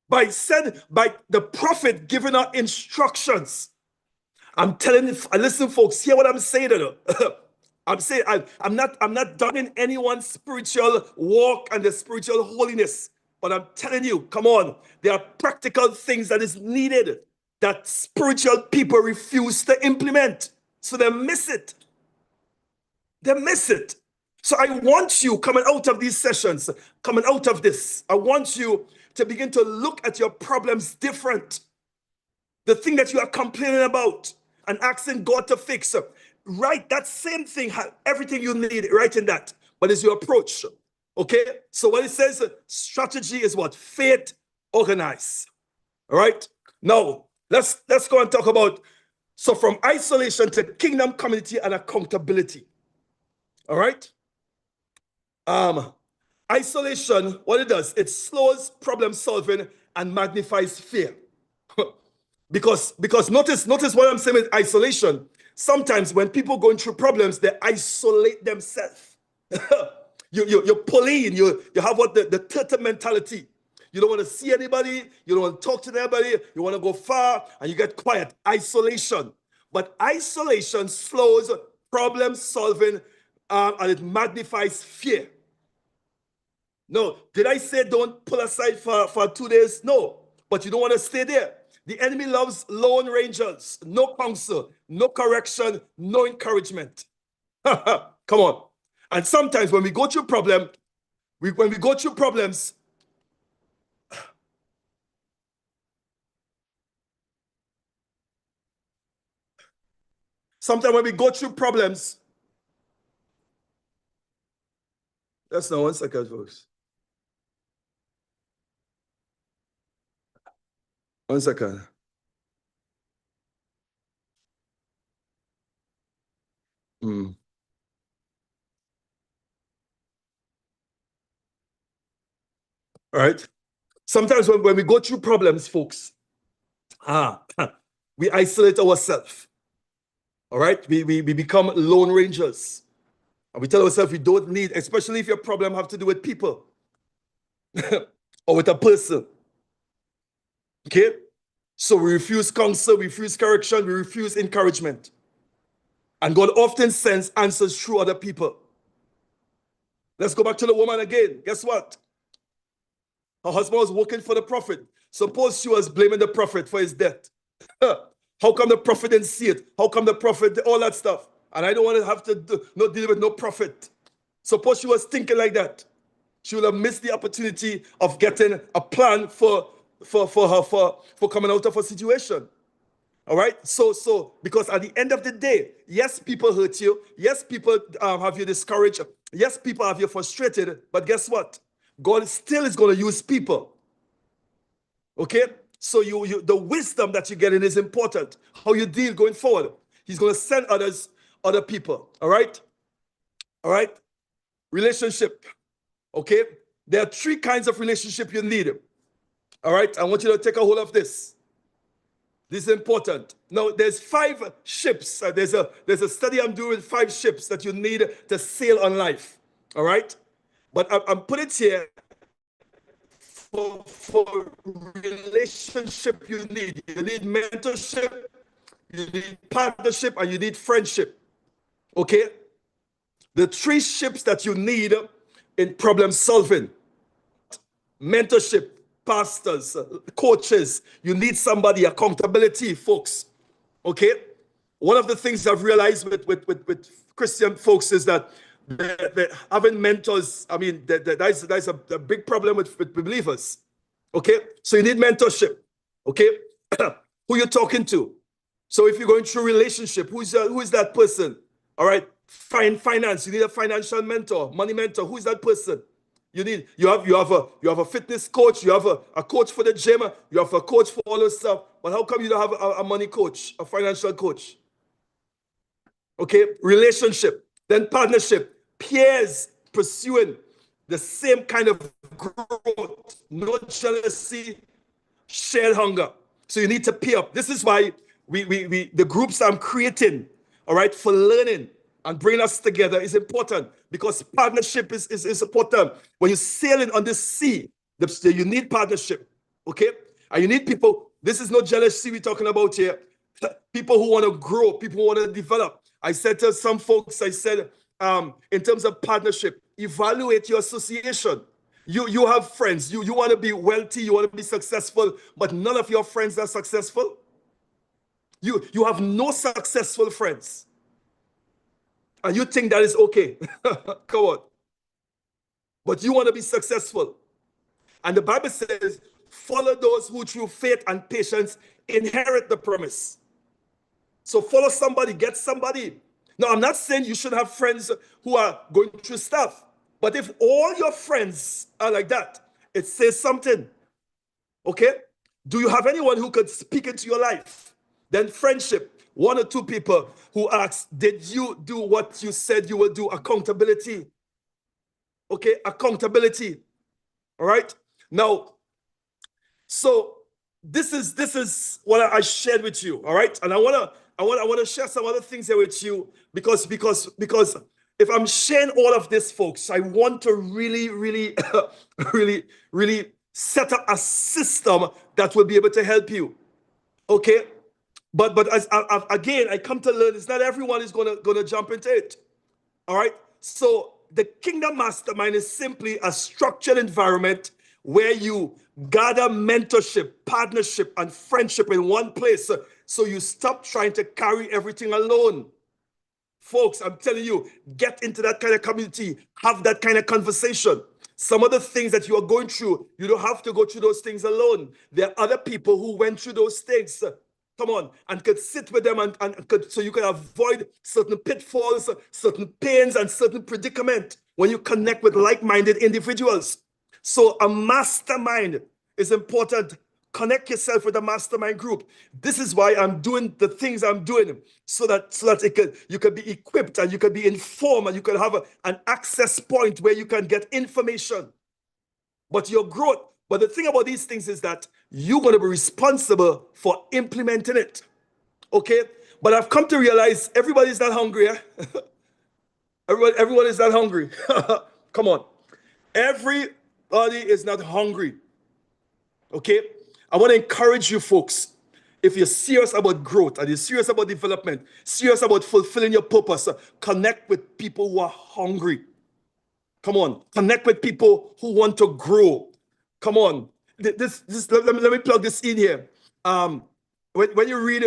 By the prophet giving her instructions. I'm telling you, listen, folks, hear what I'm saying to her. I'm saying I'm not doubting anyone's spiritual walk and the spiritual holiness, but I'm telling you, come on, there are practical things that is needed that spiritual people refuse to implement, so they miss it. They miss it. So I want you coming out of these sessions, coming out of this, I want you to begin to look at your problems different. The thing that you are complaining about and asking God to fix. Write that same thing, everything you need, right in that. But it's your approach. Okay? So when it says strategy is what? Faith organized. All right? Now, let's go and talk about, so from isolation to kingdom, community, and accountability. All right? Isolation, what it does, it slows problem solving and magnifies fear. Because notice what I'm saying with isolation. Sometimes when people going through problems, they isolate themselves. You're pulling, you have what the turtle mentality. You don't want to see anybody, you don't want to talk to anybody, you want to go far, and you get quiet. Isolation. But isolation slows problem solving, and it magnifies fear. No. Did I say don't pull aside for 2 days? No. But you don't want to stay there. The enemy loves lone rangers. No counsel, no correction, no encouragement. Come on. And sometimes when we go through problems, sometimes when we go through problems, that's not 1 second, folks. 1 second. All right. Sometimes when we go through problems, folks, we isolate ourselves. All right. We become lone rangers. And we tell ourselves we don't need, especially if your problem have to do with people or with a person. Okay. So we refuse counsel, we refuse correction, we refuse encouragement. And God often sends answers through other people. Let's go back to the woman again. Guess what? Her husband was working for the prophet. Suppose she was blaming the prophet for his death. How come the prophet didn't see it? How come the prophet, all that stuff? And I don't want to have to deal with no prophet. Suppose she was thinking like that. She would have missed the opportunity of getting a plan for coming out of a situation. All right. So because at the end of the day, yes, people hurt you. Yes, people have you discouraged. Yes, people have you frustrated. But guess what? God still is going to use people. Okay. So the wisdom that you get in is important. How you deal going forward. He's going to send other people. All right. All right. Relationship. Okay. There are 3 kinds of relationship you need. All right. I want you to take a hold of this. This is important. Now, there's 5 ships. There's a study I'm doing with 5 ships that you need to sail on life. All right? But I'm putting it here for relationship you need. You need mentorship, you need partnership, and you need friendship. Okay? The 3 ships that you need in problem solving. Mentorship, pastors, coaches. You need somebody, accountability, folks. Okay? One of the things I've realized with Christian folks is that having mentors, I mean, that's a big problem with believers. Okay? So you need mentorship. Okay? Who you're talking to. So if you're going through a relationship, who is that person? All right? Finance. You need a financial mentor, money mentor. Who is that person? You have a fitness coach, you have a coach for the gym, you have a coach for all this stuff. But how come you don't have a money coach, a financial coach? Okay, relationship, then partnership, peers pursuing the same kind of growth, no jealousy, shared hunger. So you need to peer up. This is why the groups I'm creating, all right, for learning and bringing us together is important, because partnership is important. When you're sailing on this sea, you need partnership, okay? And you need people. This is not jealousy we're talking about here. People who want to grow, people who want to develop. I said to some folks, I said, in terms of partnership, evaluate your association. You have friends. You want to be wealthy, you want to be successful, but none of your friends are successful. You have no successful friends. And you think that is okay. Come on. But you want to be successful. And the Bible says, follow those who through faith and patience inherit the promise. So follow somebody, get somebody. Now, I'm not saying you should have friends who are going through stuff. But if all your friends are like that, it says something. Okay? Do you have anyone who could speak into your life? Then friendship. 1 or 2 people who ask, did you do what you said you would do? Accountability. Okay? Accountability. All right? Now, so this is what I shared with you. All right? And I want to share some other things here with you, because if I'm sharing all of this, folks, I want to really, really set up a system that will be able to help you. Okay? But as again, I come to learn, it's not everyone is gonna jump into it. All right? So the Kingdom Mastermind is simply a structured environment where you gather mentorship, partnership, and friendship in one place. So you stop trying to carry everything alone. Folks, I'm telling you, get into that kind of community, have that kind of conversation. Some of the things that you are going through, you don't have to go through those things alone. There are other people who went through those things. Come on, and could sit with them so you can avoid certain pitfalls, certain pains, and certain predicament when you connect with like-minded individuals. So a mastermind is important. Connect yourself with a mastermind group. This is why I'm doing the things I'm doing, so that you can be equipped and you can be informed and you can have an access point where you can get information. But your growth, but the thing about these things is that you're going to be responsible for implementing it. Okay? But I've come to realize everybody's not hungry. Eh? Everyone is not hungry. Come on. Everybody is not hungry. Okay? I want to encourage you folks, if you're serious about growth and you're serious about development, serious about fulfilling your purpose, connect with people who are hungry. Come on, connect with people who want to grow. Come on, let me plug this in here. When you read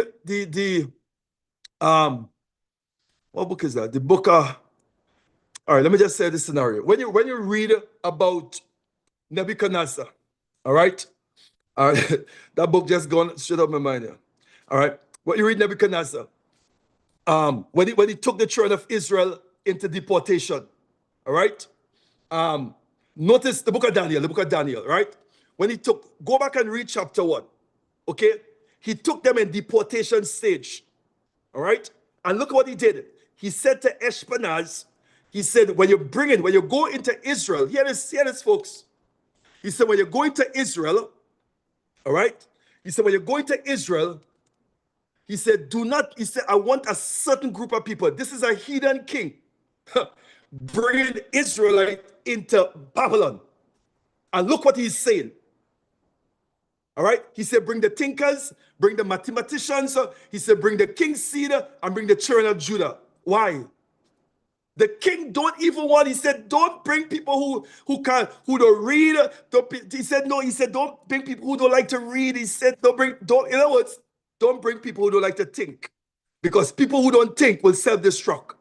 what book is that? The book. All right, let me just say this scenario. When you read about Nebuchadnezzar, all right. That book just gone straight up my mind here. All right. What you read Nebuchadnezzar, when he took the children of Israel into deportation, all right. Notice the book of Daniel, right? When go back and read chapter 1, okay? He took them in deportation stage, all right? And look what he did. He said to Ashpenaz, he said, when you go into Israel, hear this, folks. He said, when you're going to Israel, all right? He said, when you're going to Israel, he said, I want a certain group of people. This is a heathen king bringing Israelite into Babylon. And look what he's saying. All right? He said, bring the thinkers, bring the mathematicians. He said, bring the king's seed and bring the children of Judah. Why? The king don't even want, he said, don't bring people who don't read. He said, don't bring people who don't like to read. He said, in other words, don't bring people who don't like to think. Because people who don't think will self-destruct.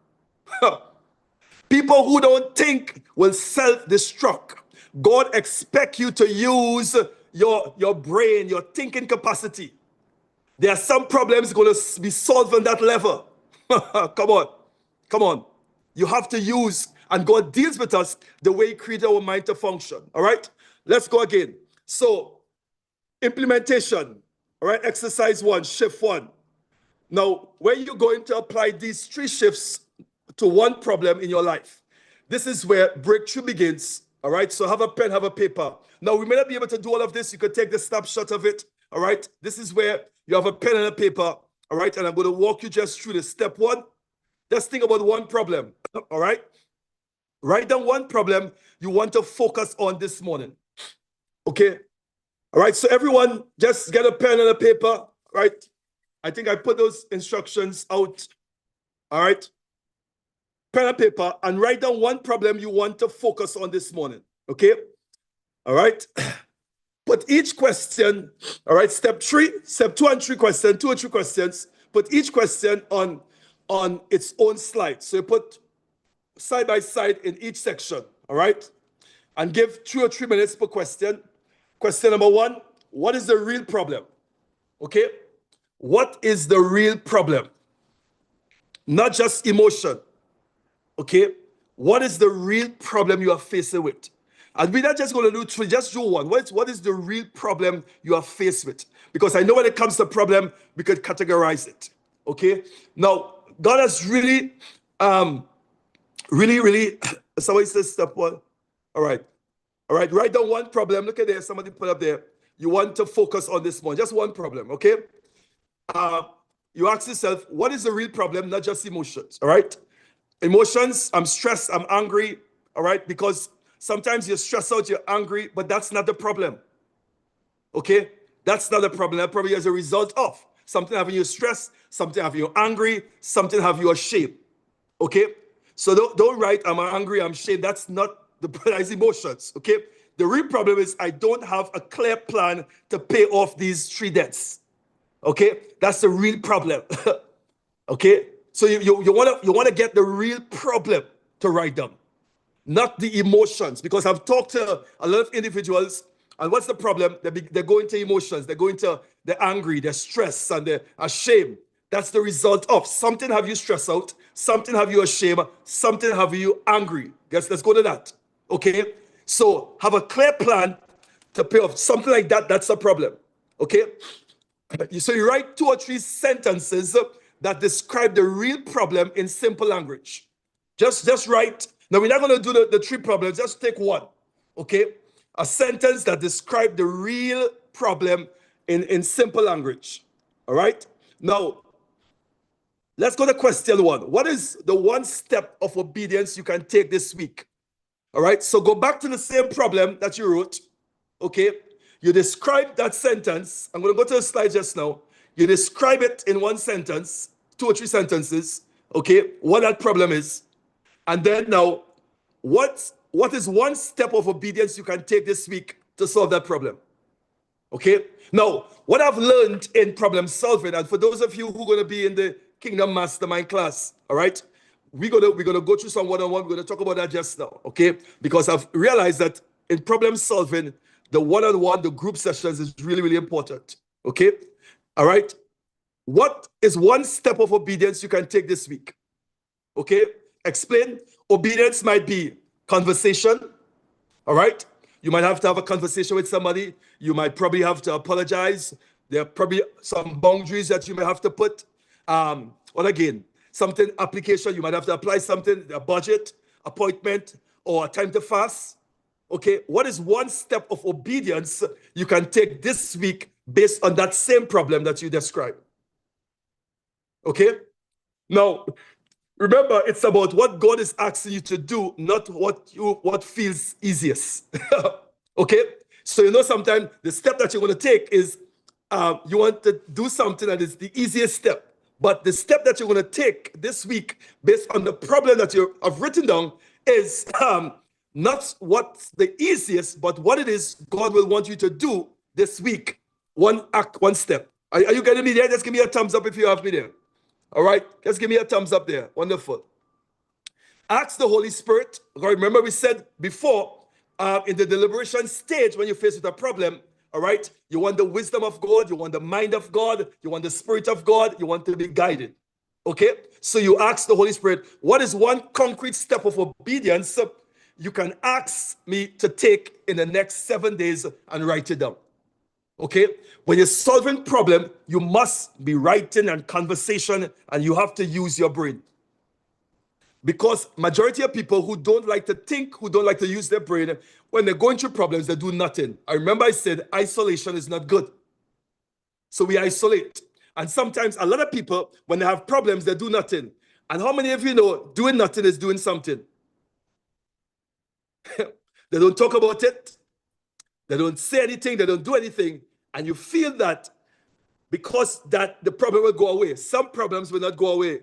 People who don't think will self-destruct. God expects you to use your brain, your thinking capacity. There are some problems going to be solved on that level. Come on. You have to use, and God deals with us the way He created our mind to function. All right? Let's go again. So, implementation. All right? Exercise 1, shift 1. Now, when you're going to apply these 3 shifts to one problem in your life, this is where breakthrough begins. All right? So have a pen, have a paper. Now, we may not be able to do all of this. You could take the snapshot of it. All right? This is where you have a pen and a paper. All right? And I'm going to walk you just through this. Step 1, just think about one problem. All right? Write down one problem you want to focus on this morning. Okay? All right? So everyone, just get a pen and a paper. Right? I think I put those instructions out. All right? Pen and paper, and write down one problem you want to focus on this morning. Okay? All right? Put each question, all right, step 2 and 3 questions, 2 or 3 questions, put each question on its own slide. So you put side by side in each section, all right? And give 2 or 3 minutes per question. Question number 1, what is the real problem? Okay? What is the real problem? Not just emotion. Okay? What is the real problem you are facing with? And we're not just going to do 3, just do one. What is the real problem you are faced with? Because I know when it comes to problem, we could categorize it. Okay? Now, God has really, somebody says step 1. All right, write down one problem. Look at there, somebody put up there. You want to focus on this one, just one problem, okay? You ask yourself, what is the real problem, not just emotions, all right? Emotions, I'm stressed, I'm angry, all right? Because sometimes you're stressed out, you're angry, but that's not the problem, okay? That's not the problem. That probably is a result of something having you stressed, something having you angry, something having you ashamed, okay? So don't write, I'm angry, I'm ashamed. That's not the that's emotions, okay? The real problem is I don't have a clear plan to pay off these 3 debts, okay? That's the real problem, okay? So you wanna get the real problem to write down, not the emotions, because I've talked to a lot of individuals, and what's the problem? They go into emotions, they're angry, they're stressed, and they're ashamed. That's the result of something have you stressed out, something have you ashamed, something have you angry. Guess let's go to that. Okay? So have a clear plan to pay off something like that. That's a problem. Okay? So you write 2 or 3 sentences that describe the real problem in simple language. Just write. Now we're not going to do the 3 problems. Just take one. Okay? A sentence that describes the real problem in simple language. All right? Now, let's go to question 1. What is the 1 step of obedience you can take this week? All right? So go back to the same problem that you wrote. Okay? You describe that sentence. I'm going to go to the slide just now. You describe it in 1 sentence, 2 or 3 sentences. Okay? What that problem is. And then now, what is 1 step of obedience you can take this week to solve that problem? Okay? Now, what I've learned in problem solving, and for those of you who are going to be in the Kingdom Mastermind class, all right? We're gonna go through some one-on-one. We're gonna talk about that just now, okay? Because I've realized that in problem solving, the one-on-one, the group sessions is really, really important. Okay? All right? What is 1 step of obedience you can take this week? Okay? Explain. Obedience might be conversation. All right? You might have to have a conversation with somebody. You might probably have to apologize. There are probably some boundaries that you may have to put. Or again, something application, you might have to apply something, a budget, appointment, or a time to fast. Okay, what is 1 step of obedience you can take this week based on that same problem that you described? Okay, now remember, it's about what God is asking you to do, not what feels easiest. Okay, so sometimes the step that you want to take is you want to do something that is the easiest step. But the step that you're going to take this week, based on the problem that you have written down, is not what's the easiest, but what it is God will want you to do this week. 1 act, 1 step. Are you getting me there? Just give me a thumbs up if you have me there. All right? Just give me a thumbs up there. Wonderful. Ask the Holy Spirit. Remember we said before, in the deliberation stage, when you're faced with a problem, all right, you want the wisdom of God, you want the mind of God, you want the Spirit of God, you want to be guided. Okay? So you ask the Holy Spirit, what is 1 concrete step of obedience you can ask me to take in the next 7 days, and write it down? Okay? When you're solving problem, you must be writing and conversation, and you have to use your brain. Because majority of people who don't like to think, who don't like to use their brain, when they're going through problems, they do nothing. I remember I said isolation is not good. So we isolate. And sometimes a lot of people, when they have problems, they do nothing. And how many of you know doing nothing is doing something? They don't talk about it. They don't say anything. They don't do anything. And you feel that because that the problem will go away. Some problems will not go away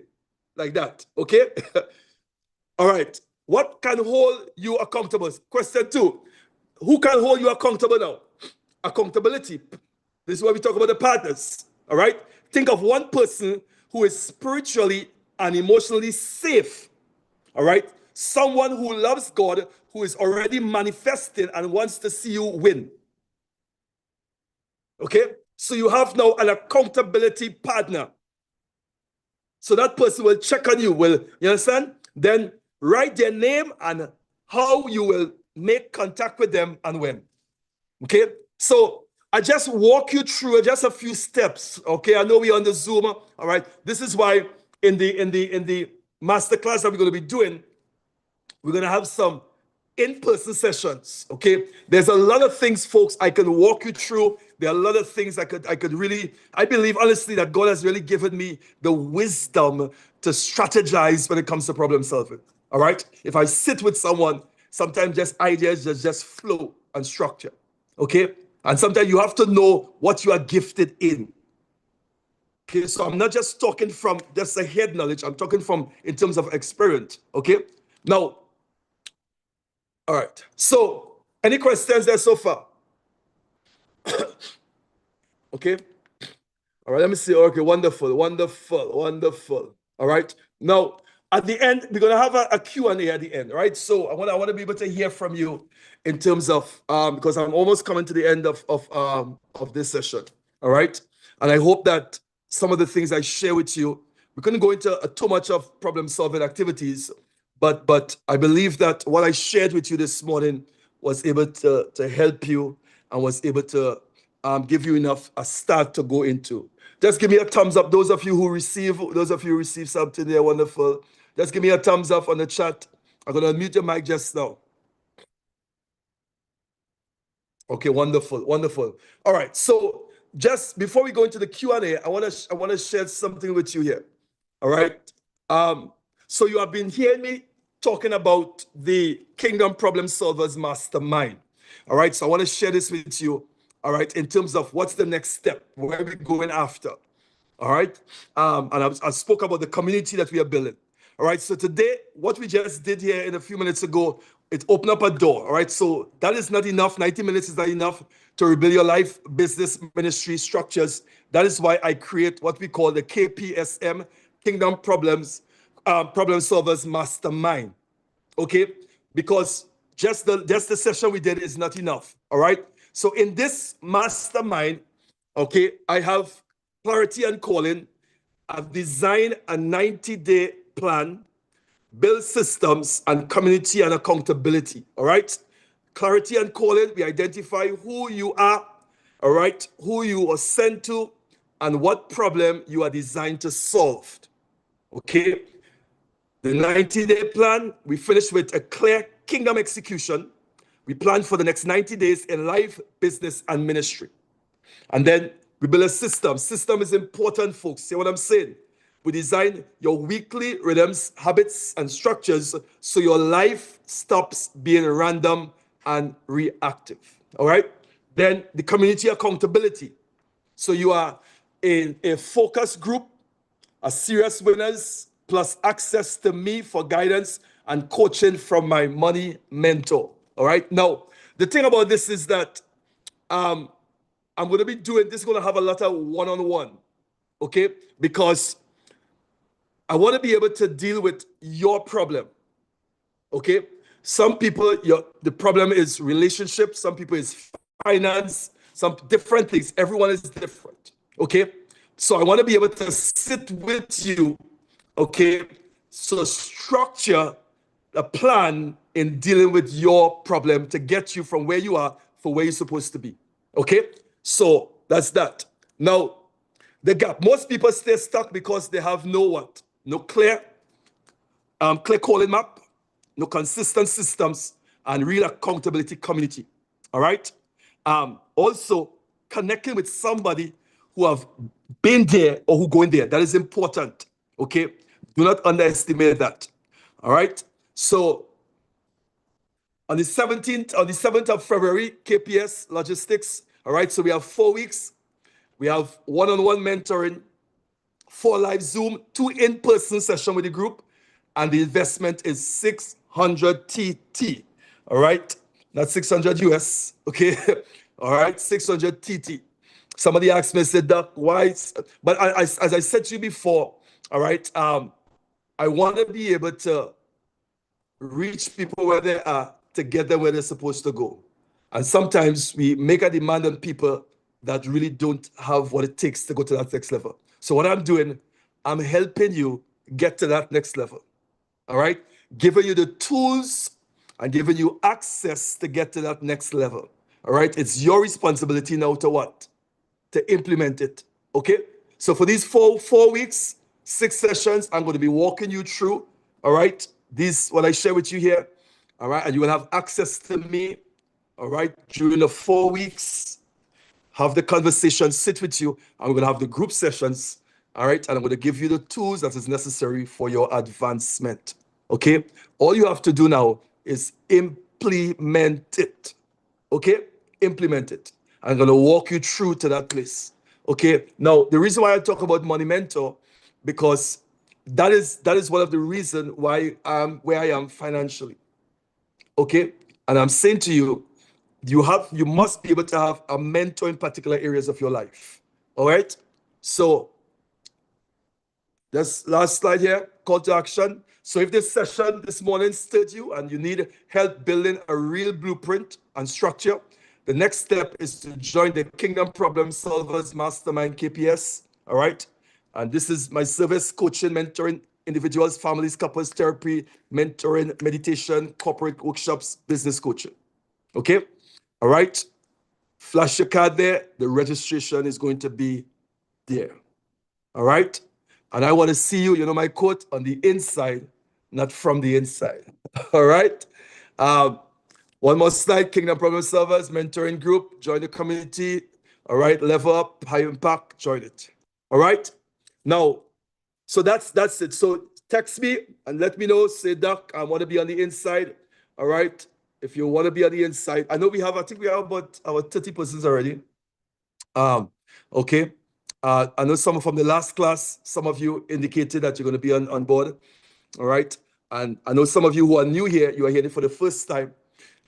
like that. Okay? All right. What can hold you accountable? Question 2. Who can hold you accountable now? Accountability. This is why we talk about the partners. All right. Think of 1 person who is spiritually and emotionally safe. All right. Someone who loves God, who is already manifesting and wants to see you win. Okay. So you have now an accountability partner. So that person will check on you. You understand? Then write their name and how you will make contact with them and when. Okay? So I just walk you through just a few steps. Okay? I know we're on the Zoom. All right. This is why in the masterclass that we're going to be doing, we're going to have some in-person sessions. Okay? There's a lot of things, folks, I can walk you through. There are a lot of things I could really, I believe honestly that God has really given me the wisdom to strategize when it comes to problem solving. All right? If I sit with someone, sometimes just ideas just flow and structure. Okay? And sometimes you have to know what you are gifted in. Okay, so I'm not just talking from just a head knowledge, I'm talking from in terms of experience. Okay, now, all right, so any questions there so far? Okay, all right, let me see. Okay, wonderful, wonderful, wonderful. All right, now at the end, we're gonna have a Q&A at the end, right? So I want to be able to hear from you in terms of because I'm almost coming to the end of this session. All right, and I hope that some of the things I share with you, we couldn't go into too much of problem solving activities, but I believe that what I shared with you this morning was able to help you and was able to give you enough a start to go into. Just give me a thumbs up. Those of you who receive something there, wonderful. Just give me a thumbs up on the chat. I'm gonna unmute your mic just now. Okay, wonderful, wonderful. All right, so just before we go into the Q&A, I wanna share something with you here. All right. So you have been hearing me talking about the Kingdom Problem Solvers Mastermind. All right, so I want to share this with you. All right, in terms of what's the next step, where are we going after? All right, and I spoke about the community that we are building. All right, so today, what we just did here in a few minutes ago, it opened up a door. All right, so that is not enough. 90 minutes is not enough to rebuild your life, business, ministry structures. That is why I create what we call the KPSM, Kingdom Problem Solvers Mastermind. Okay, because just the session we did is not enough. All right, so in this mastermind, okay, I have clarity and calling. I've designed a 90-day plan, build systems and community and accountability. All right, clarity and calling, we identify who you are, all right, who you are sent to, and what problem you are designed to solve. Okay, the 90-day plan, we finished with a clear kingdom execution. We plan for the next 90 days in life, business, and ministry. And then we build a system. System is important, folks. See what I'm saying? We design your weekly rhythms, habits, and structures so your life stops being random and reactive. All right? Then the community accountability. So you are in a focus group, a serious winners, plus access to me for guidance and coaching from my money mentor. All right? Now, the thing about this is that I'm going to be doing this, going to have a lot of one-on-one, okay? Because I want to be able to deal with your problem, okay? Some people, the problem is relationship. Some people is finance, some different things. Everyone is different, okay? So I want to be able to sit with you, okay? So structure a plan in dealing with your problem to get you from where you are for where you're supposed to be, okay? So that's that. Now, the gap. Most people stay stuck because they have no what? No clear calling map, no consistent systems, and real accountability community. All right. Also, connecting with somebody who have been there or who going there. That is important. Okay. Do not underestimate that. All right. So on the 7th of February, KPS Logistics. All right. So we have 4 weeks. We have one-on-one mentoring, 4 live Zoom, 2 in-person session with the group, and the investment is 600 TT. All right, not 600 US. Okay, all right, 600 TT. Somebody asked me, said, Doc, why? But as I said to you before, all right, I want to be able to reach people where they are to get them where they're supposed to go. And sometimes we make a demand on people that really don't have what it takes to go to that next level. So what I'm doing, I'm helping you get to that next level. All right? Giving you the tools and giving you access to get to that next level. All right? It's your responsibility now to what? To implement it. Okay? So for these four weeks, 6 sessions, I'm going to be walking you through. All right? This, what I share with you here. All right? And you will have access to me. All right? During the 4 weeks, have the conversation, sit with you, and we're going to have the group sessions. All right? And I'm going to give you the tools that is necessary for your advancement. Okay? All you have to do now is implement it. Okay? Implement it. I'm going to walk you through to that place. Okay. Now, the reason why I talk about money mentor, because that is one of the reasons why I'm where I am financially. Okay. And I'm saying to you, you must be able to have a mentor in particular areas of your life. All right. So this last slide here, call to action. So if this session this morning stirred you and you need help building a real blueprint and structure, the next step is to join the Kingdom Problem Solvers Mastermind KPS. All right. And this is my service coaching, mentoring individuals, families, couples, therapy, mentoring, meditation, corporate workshops, business coaching. Okay. All right. Flash your card there. The registration is going to be there. All right. And I want to see you, my quote, on the inside, not from the inside. All right. One more slide. Kingdom Problem Solvers Mentoring Group. Join the community. All right. Level up, high impact. Join it. All right. Now, so that's it. So text me and let me know. Say, Doc, I want to be on the inside. All right. If you want to be on the inside, I think we have about our 30 persons already. Okay. I know some from the last class, some of you indicated that you're going to be on board. All right. And I know some of you who are new here, you are here for the first time.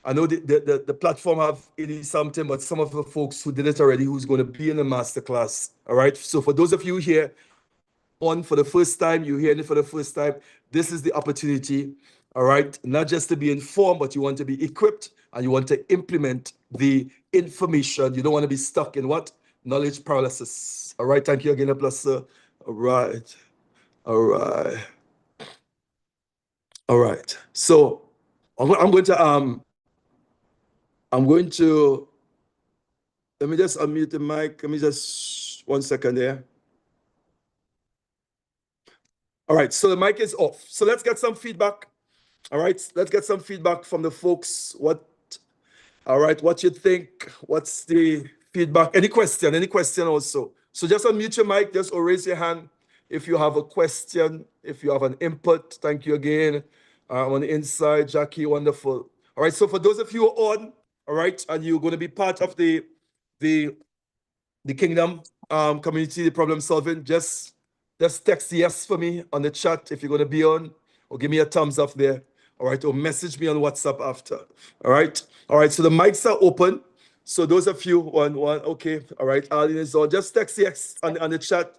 I know the platform have 80 something, but some of the folks who did it already, who's going to be in the masterclass. All right. So for those of you here on for the first time, you're hearing it for the first time, this is the opportunity. All right. Not just to be informed, but you want to be equipped and you want to implement the information. You don't want to be stuck in what? Knowledge paralysis. All right. Thank you again, plus sir. All right. All right. All right. So I'm going to let me just unmute the mic. Let me just 1 second there. All right. So the mic is off. So let's get some feedback. All right. Let's get some feedback from the folks. All right. What you think? What's the feedback? Any question also. So just unmute your mic, just or raise your hand if you have a question, if you have an input. Thank you again. On the inside, Jackie, wonderful. All right, so for those of you who are on, all right, and you're going to be part of the Kingdom community, the problem solving, just text yes for me on the chat if you're going to be on, or give me a thumbs up there. All right, or message me on WhatsApp after. All right, so the mics are open. So those of you one, okay, all right, Arlene is on. Just text yes on the chat.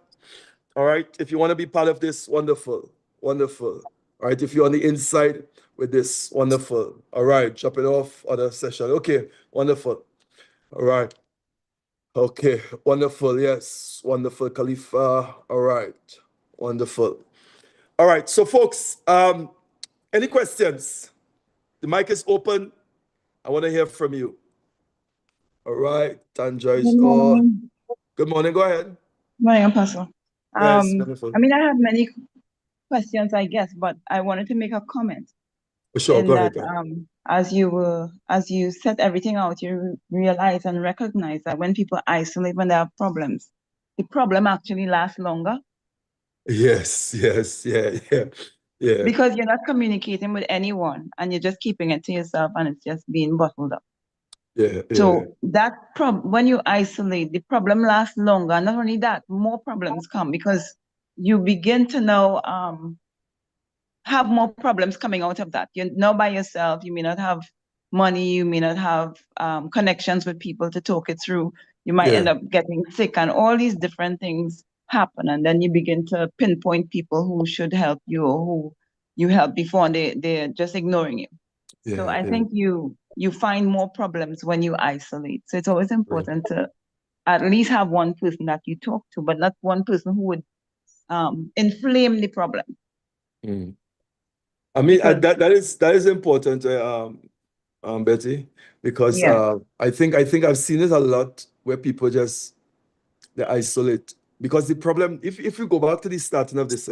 All right, if you want to be part of this, wonderful. All right, if you're on the inside with this, wonderful. All right, drop it off on the session. Okay, wonderful. All right. Okay, wonderful. Yes, wonderful, Khalifa. All right, wonderful. All right, so folks, any questions? The mic is open. I want to hear from you. All right, Tanja is Good on. morning. Good morning. Go ahead. Morning, Apostle. Yes, wonderful. I mean, I have many questions, I guess, but I wanted to make a comment For sure, in go that ahead. as you set everything out, you realize and recognize that when people isolate when they have problems, the problem actually lasts longer Yes, yeah. because you're not communicating with anyone and you're just keeping it to yourself and it's just being bottled up. Yeah. So when you isolate, the problem lasts longer. Not only that, more problems come because you begin to now have more problems coming out of that. You're now by yourself. You may not have money. You may not have connections with people to talk it through. You might end up getting sick, and all these different things happen. And then you begin to pinpoint people who should help you or who you helped before, and they're just ignoring you. So I think you find more problems when you isolate. So it's always important to at least have one person that you talk to, but not one person who would inflame the problem. I mean, that is important, Betty, because I think I've seen it a lot where people just they isolate. Because the problem, if you go back to the starting of this,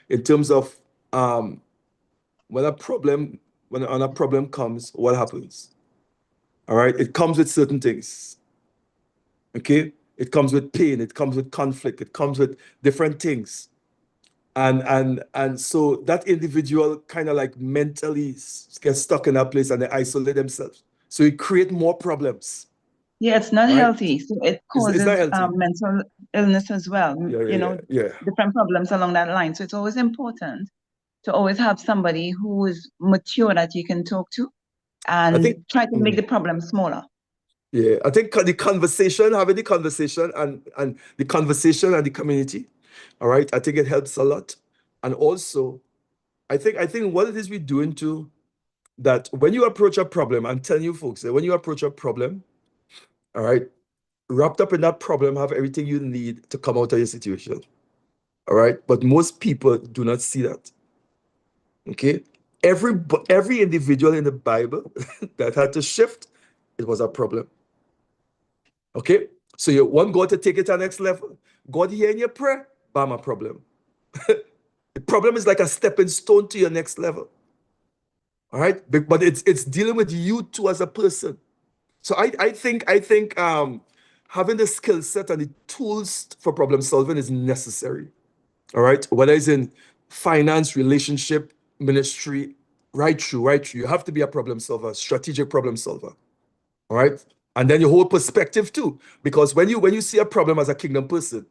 in terms of when a problem comes, what happens? All right, it comes with certain things. Okay, it comes with pain, it comes with conflict, it comes with different things. And so that individual kind of like mentally gets stuck in that place and they isolate themselves. So it create more problems. Yeah, it's not right? healthy. So it It's not causes healthy. mental illness as well, Yeah. different problems along that line. So it's always important to always have somebody who is mature that you can talk to I and think, try to make the problem smaller. yeah, I think the conversation, having the conversation and the conversation and the community, all right, I think it helps a lot. And also, I think what it is we're doing too, that when you approach a problem, I'm telling you folks, that when you approach a problem, all right, wrapped up in that problem, have everything you need to come out of your situation. All right. But most people do not see that. Okay. Every individual in the Bible that had to shift, it was a problem. Okay. So you want God to take it to the next level. God hearing your prayer, bam, a problem. The problem is like a stepping stone to your next level. All right. But it's dealing with you too as a person. So I think having the skill set and the tools for problem solving is necessary. All right. Whether it's in finance, relationship, ministry, right through. You have to be a problem solver, strategic problem solver. All right. And then your whole perspective too. Because when you see a problem as a kingdom person,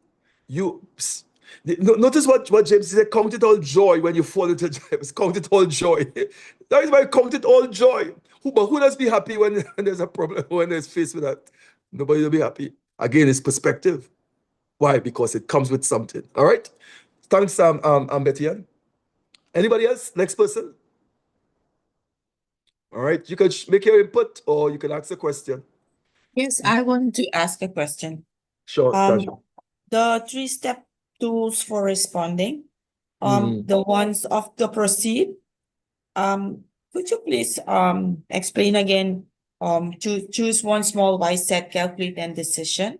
notice what James said, count it all joy when you fall into James. Count it all joy. That is why count it all joy. But who does be happy when there's a problem, when there's faced with that? Nobody will be happy. Again, it's perspective. Why? Because it comes with something. All right. Thanks, Betty Ann. Anybody else? Next person. All right. You can make your input or you can ask a question. Yes, I want to ask a question. Sure, Tasha. The 3-step tools for responding, Mm. the ones of the proceed, could you please explain again, choose one small wise set, calculate, and decision?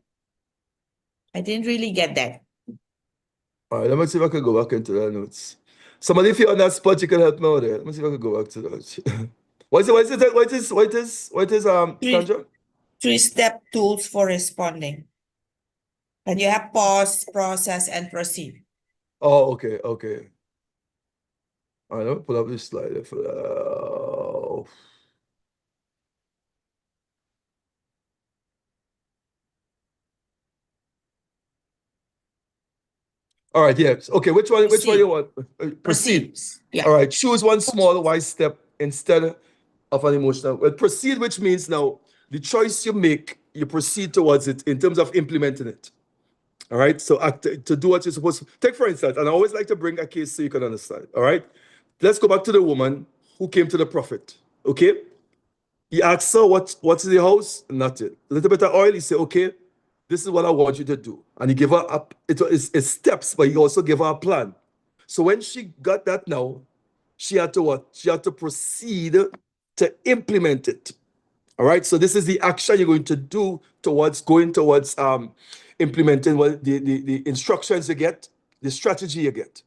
I didn't really get that. All right, let me see if I can go back into the notes. Somebody, if you're on that spot, you can help me out there. Let me see if I can go back to that. What is Tanja? 3-step tools for responding. And you have pause, process, and proceed. Oh, okay. All right, let me pull up this slide. All right, yes. Okay, which one you want? Proceed. Yeah. All right, choose one small wise step instead of an emotional. Well, proceed, which means now the choice you make, you proceed towards it in terms of implementing it. All right, so to do what you're supposed to. Take for instance, and I always like to bring a case so you can understand. All right, let's go back to the woman who came to the prophet. Okay, he asked her what's in the house, nothing. A little bit of oil. He said, okay, this is what I want you to do, and he gave her up. It's steps, but he also gave her a plan. So when she got that now, she had to what? She had to proceed to implement it. All right. So this is the action you're going to do towards implementing the instructions you get, the strategy you get.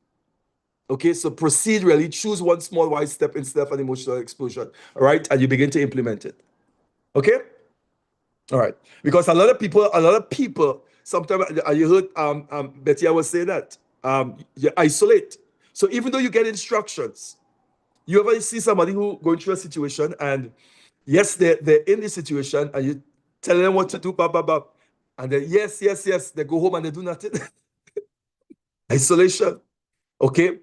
Okay. So proceed really, choose one small wise step instead of an emotional explosion. All right. And you begin to implement it. Okay. All right. Because a lot of people, sometimes you heard Betty, I was saying that you isolate. So even though you get instructions, you ever see somebody who going through a situation and yes, they're in this situation and you tell them what to do, blah, blah, blah. And then yes, they go home and they do nothing. Isolation. Okay.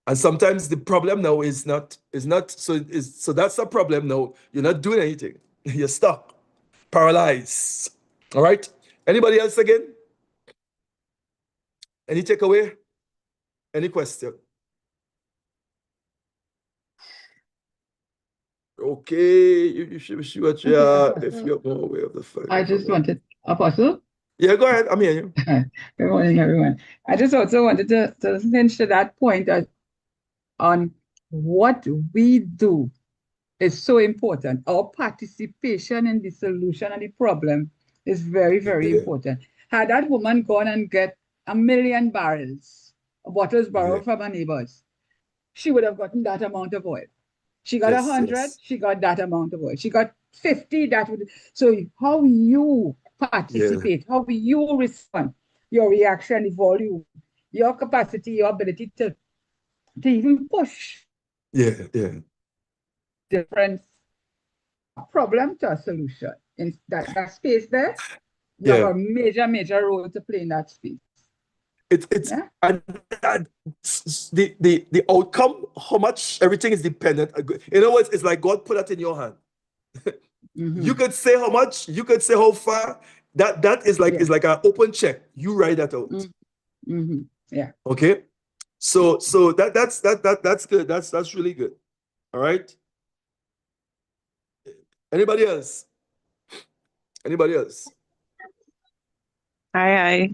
And sometimes the problem now is not so that's a problem now. You're not doing anything. You're stuck, paralyzed. All right. Anybody else again? Any takeaway? Any question? Okay, you should see what you are if you're more aware of the fact. I just wanted, Apostle. Yeah, go ahead. I'm hearing you. Good morning, everyone. I just also wanted to finish to that point on what we do is so important. Our participation in the solution and the problem is very, very important. Had that woman gone and get 1 million barrels of bottles borrowed from her neighbors, she would have gotten that amount of oil. She got 100, she got that amount of oil. She got 50, that would. So how you participate, how you respond, your reaction, the volume, your capacity, your ability to even push different problem to a solution. in that space there, you Yeah. have a major role to play in that space. It's Yeah. and the outcome, how much everything is dependent. In other words, it's like God put that in your hand. You could say how much, you could say how far. That is like, Yeah. is like an open check. You write that out. Yeah. Okay. So that's good. That's really good. All right. Anybody else? Anybody else? Hi.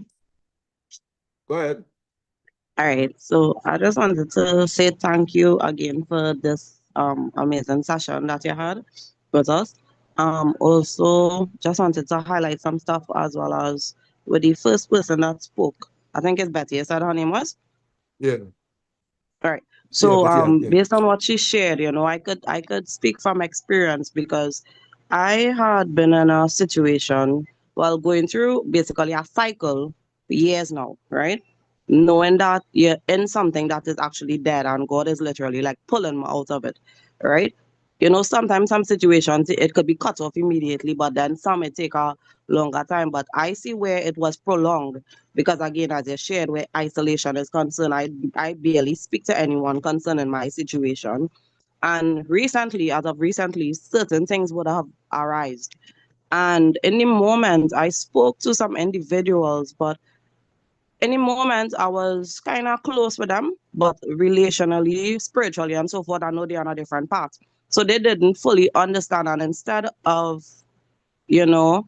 Go ahead. All right. So I just wanted to say thank you again for this amazing session that you had with us. Also just wanted to highlight some stuff as well as with the first person that spoke. I think it's Betty. You said her name was? Yeah. All right. Yeah, So but yeah. based on what she shared, I could speak from experience because I had been in a situation while going through basically a cycle for years now, right? Knowing that you're in something that is actually dead and God is literally like pulling me out of it, right? Sometimes some situations it could be cut off immediately, but then some it take a longer time. But I see where it was prolonged because again, as you shared, where isolation is concerned, I barely speak to anyone concerning my situation. And recently, as of recently, certain things would have arisen. And in the moment, I spoke to some individuals, but in the moment, I was kind of close with them, but relationally, spiritually, and so forth, I know they're on a different path. So they didn't fully understand. And instead of, you know,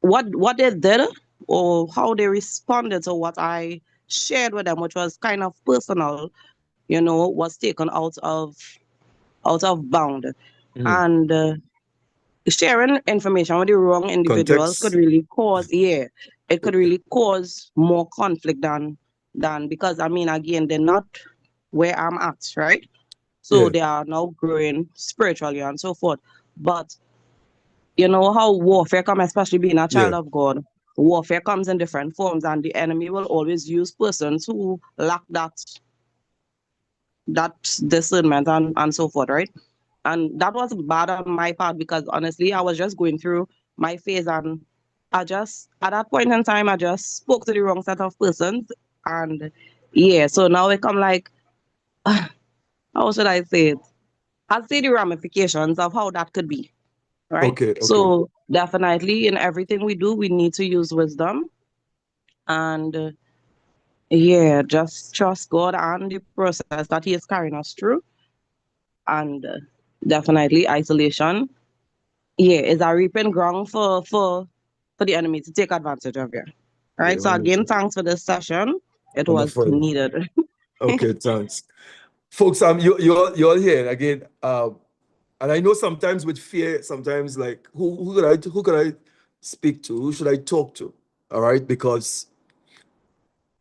what they did or how they responded to what I shared with them, which was kind of personal, was taken out of bound. Mhm. And sharing information with the wrong individuals could Context. really cause, it could really cause more conflict than because I mean again they're not where I'm at, right? So Yeah. they are now growing spiritually and so forth. But you know how warfare comes, especially being a child Yeah. of God. Warfare comes in different forms, and the enemy will always use persons who lack that discernment and so forth, right? And that was bad on my part because honestly, I was just going through my phase, and at that point in time, I just spoke to the wrong set of persons, and so now it come like, how should I say it? I see the ramifications of how that could be. Right? Okay. So definitely in everything we do, we need to use wisdom and just trust God and the process that He is carrying us through. And definitely isolation, is a reaping ground for the enemy to take advantage of you. Yeah. Right. So again, thanks for this session. It was Wonderful. needed. Okay, thanks. Folks, you're all here again. And I know sometimes with fear, sometimes like who could I speak to? Who should I talk to? All right, because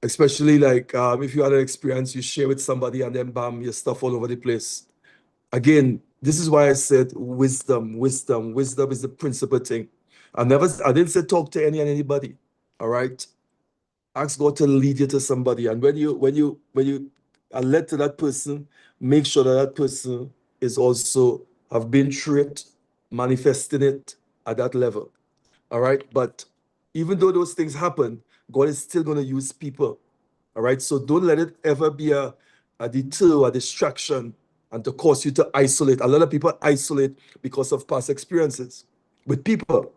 especially like if you had an experience, you share with somebody and then bam, your stuff all over the place. Again, this is why I said wisdom is the principal thing. I didn't say talk to anybody. All right. Ask God to lead you to somebody. And when you are led to that person, make sure that person is also have been through it, manifesting it at that level. All right. But even though those things happen, God is still going to use people. All right. So don't let it ever be a detour, a distraction, and to cause you to isolate. A lot of people isolate because of past experiences with people.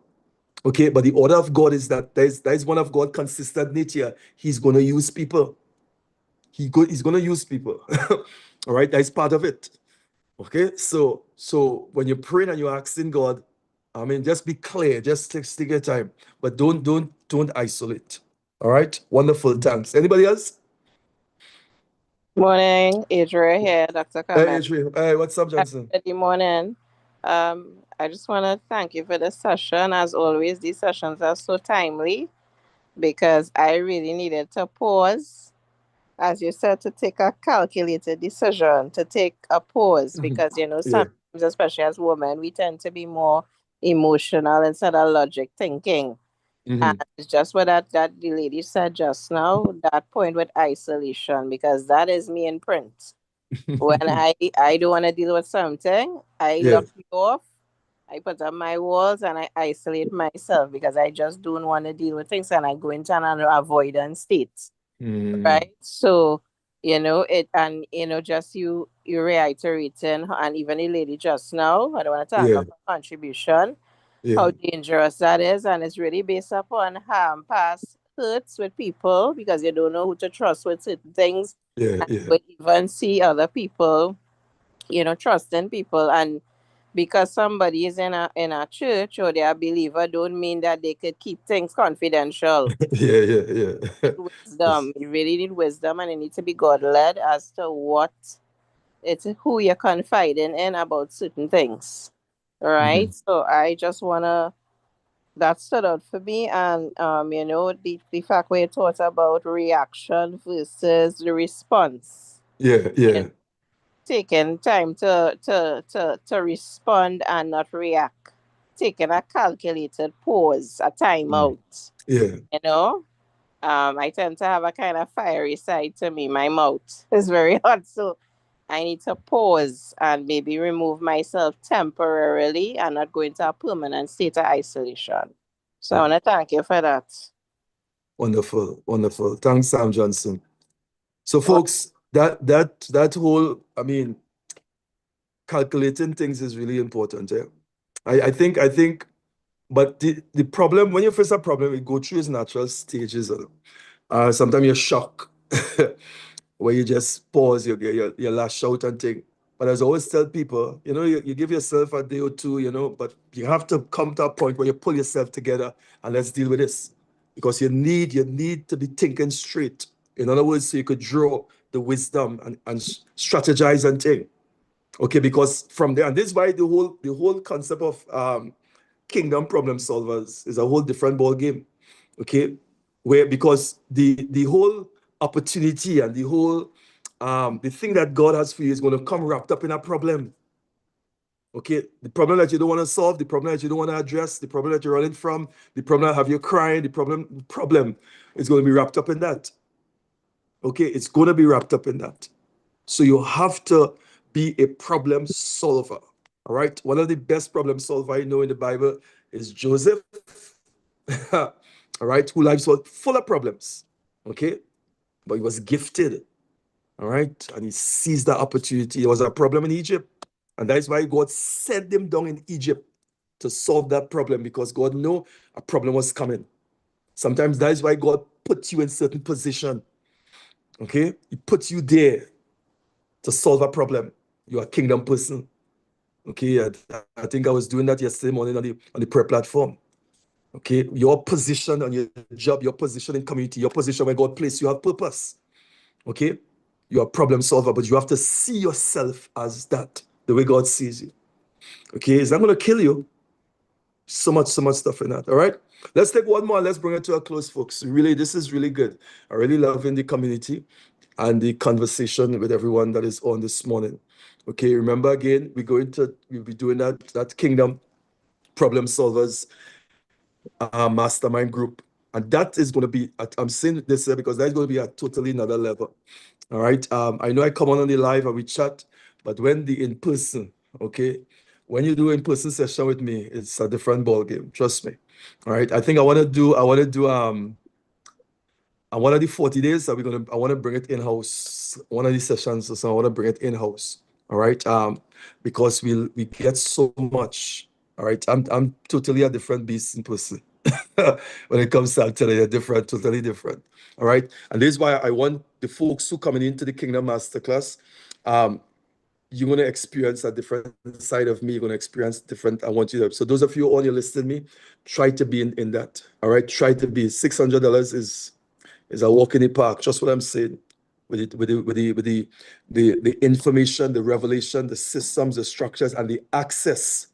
Okay, but the order of God is that that is one of God's consistent nature. He's going to use people. He's going to use people. All right, that is part of it. Okay, so when you're praying and you're asking God, I mean, just be clear. Just take your time, but don't isolate. All right, wonderful. Thanks. Anybody else? Morning, Adria here, Dr. Hey, Cummings. Adrian. Hey, what's up, Johnson? Good morning. I just want to thank you for the session. As always, these sessions are so timely because I really needed to pause, as you said, to take a calculated decision, to take a pause because, Yeah. sometimes, especially as women, we tend to be more emotional instead of logic thinking. And it's just what that the lady said just now, that point with isolation, because that is me in print. When I don't want to deal with something, I Yeah. lock you off I put up my walls and I isolate myself because I just don't want to deal with things and I go into an avoidance state. Right. So, it, and just you reiterating, and even the lady just now, I don't want to thank her for contribution, how dangerous that is, and it's really based upon past hurts with people because you don't know who to trust with certain things. And you even see other people, trusting people, and because somebody is in a church or they're a believer, don't mean that they could keep things confidential. Wisdom. You really need wisdom, and it needs to be God led as to who you're confiding in about certain things. Right. So I just wanna that stood out for me, and the fact where you thought about reaction versus the response. Taking time to respond and not react. Taking a calculated pause, a timeout. I tend to have a kind of fiery side to me. My mouth is very hot, so I need to pause and maybe remove myself temporarily and not go into a permanent state of isolation. So I want to thank you for that. Wonderful, wonderful. Thanks, Sam Johnson. So, folks, that whole, calculating things is really important. Yeah, I think, but the problem when you face a problem, it go through its natural stages. Sometimes you're shocked, where you just pause, you lash out and think. But as I always tell people, you give yourself a day or two, but you have to come to a point where you pull yourself together and let's deal with this. Because you need to be thinking straight. In other words, so you could draw the wisdom and strategize and think. Okay, because from there, and this is why the whole concept of kingdom problem solvers is a whole different ball game. Okay, because the whole opportunity and the whole the thing that God has for you is going to come wrapped up in a problem. Okay, the problem that you don't want to solve, the problem that you don't want to address, the problem that you're running from, the problem that have you crying, the problem is going to be wrapped up in that. Okay, it's going to be wrapped up in that. So you have to be a problem solver. All right, one of the best problem solver I know in the Bible is Joseph. All right, whose life was full of problems. Okay, but he was gifted. All right, and he seized that opportunity. There was a problem in Egypt, and that is why God sent him down in Egypt to solve that problem, because God knew a problem was coming. Sometimes that is why God puts you in certain position. Okay, he puts you there to solve a problem. You're a kingdom person. Okay, I think I was doing that yesterday morning on the prayer platform. Okay, your position on your job, your position in community, your position where God placed you have purpose. Okay, you're a problem solver, but you have to see yourself as that, the way God sees you. Okay, it's not going to kill you. So much stuff in that. All right, let's take one more. Let's bring it to a close, folks. Really, this is really good. I really love in the community and the conversation with everyone that is on this morning. Okay, remember again, we'll be doing that kingdom problem solvers mastermind group, and that is going to be, I'm saying this here because that's going to be a totally another level. All right, I know I come on the live and we chat, but when the in-person, okay, when you do in-person session with me, it's a different ball game, trust me. All right, I think I want to do one of the 40 days that I want to bring it in-house. One of these sessions, so I want to bring it in-house. All right, because we get so much. All right, I'm totally a different beast in person. When it comes to, I'm telling you, different, totally different. All right, and this is why I want the folks who coming into the Kingdom Masterclass, you're going to experience a different side of me. You're going to experience different. I want you to. So those of you on your list me, try to be in that. All right, try to be. $600 is a walk in the park. Just what I'm saying. With the information, the revelation, the systems, the structures, and the access.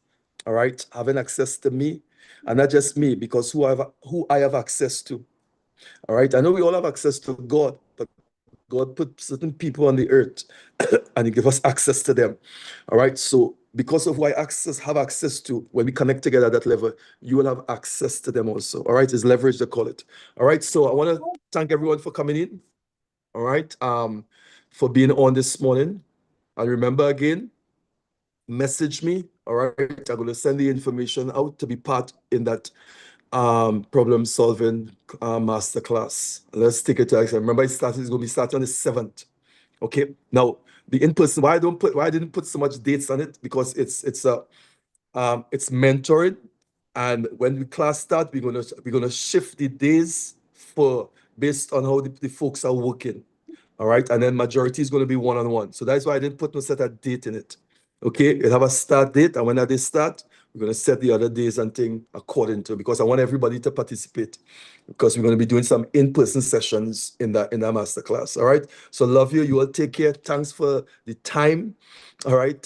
All right, having access to me, and not just me, because who I have access to. All right, I know we all have access to God, but God put certain people on the earth and he gave us access to them. All right, so because of who I have access to, when we connect together at that level, you will have access to them also. All right, it's leverage, they call it. All right, so I want to thank everyone for coming in. All right, for being on this morning. And remember again, message me All right, I'm going to send the information out to be part in that problem solving masterclass. Let's take it to action. Remember, it's going to be starting on the 7th. Okay. Now the in-person. Why I didn't put so much dates on it, because it's mentoring, and when the class start, we're gonna shift the days based on how the folks are working. All right, and then majority is going to be one-on-one. So that's why I didn't put no set a date in it. Okay, it have a start date, and when they start, we're going to set the other days and thing according to, because I want everybody to participate, because we're going to be doing some in-person sessions in that masterclass. All right, so love you. You all take care. Thanks for the time. All right.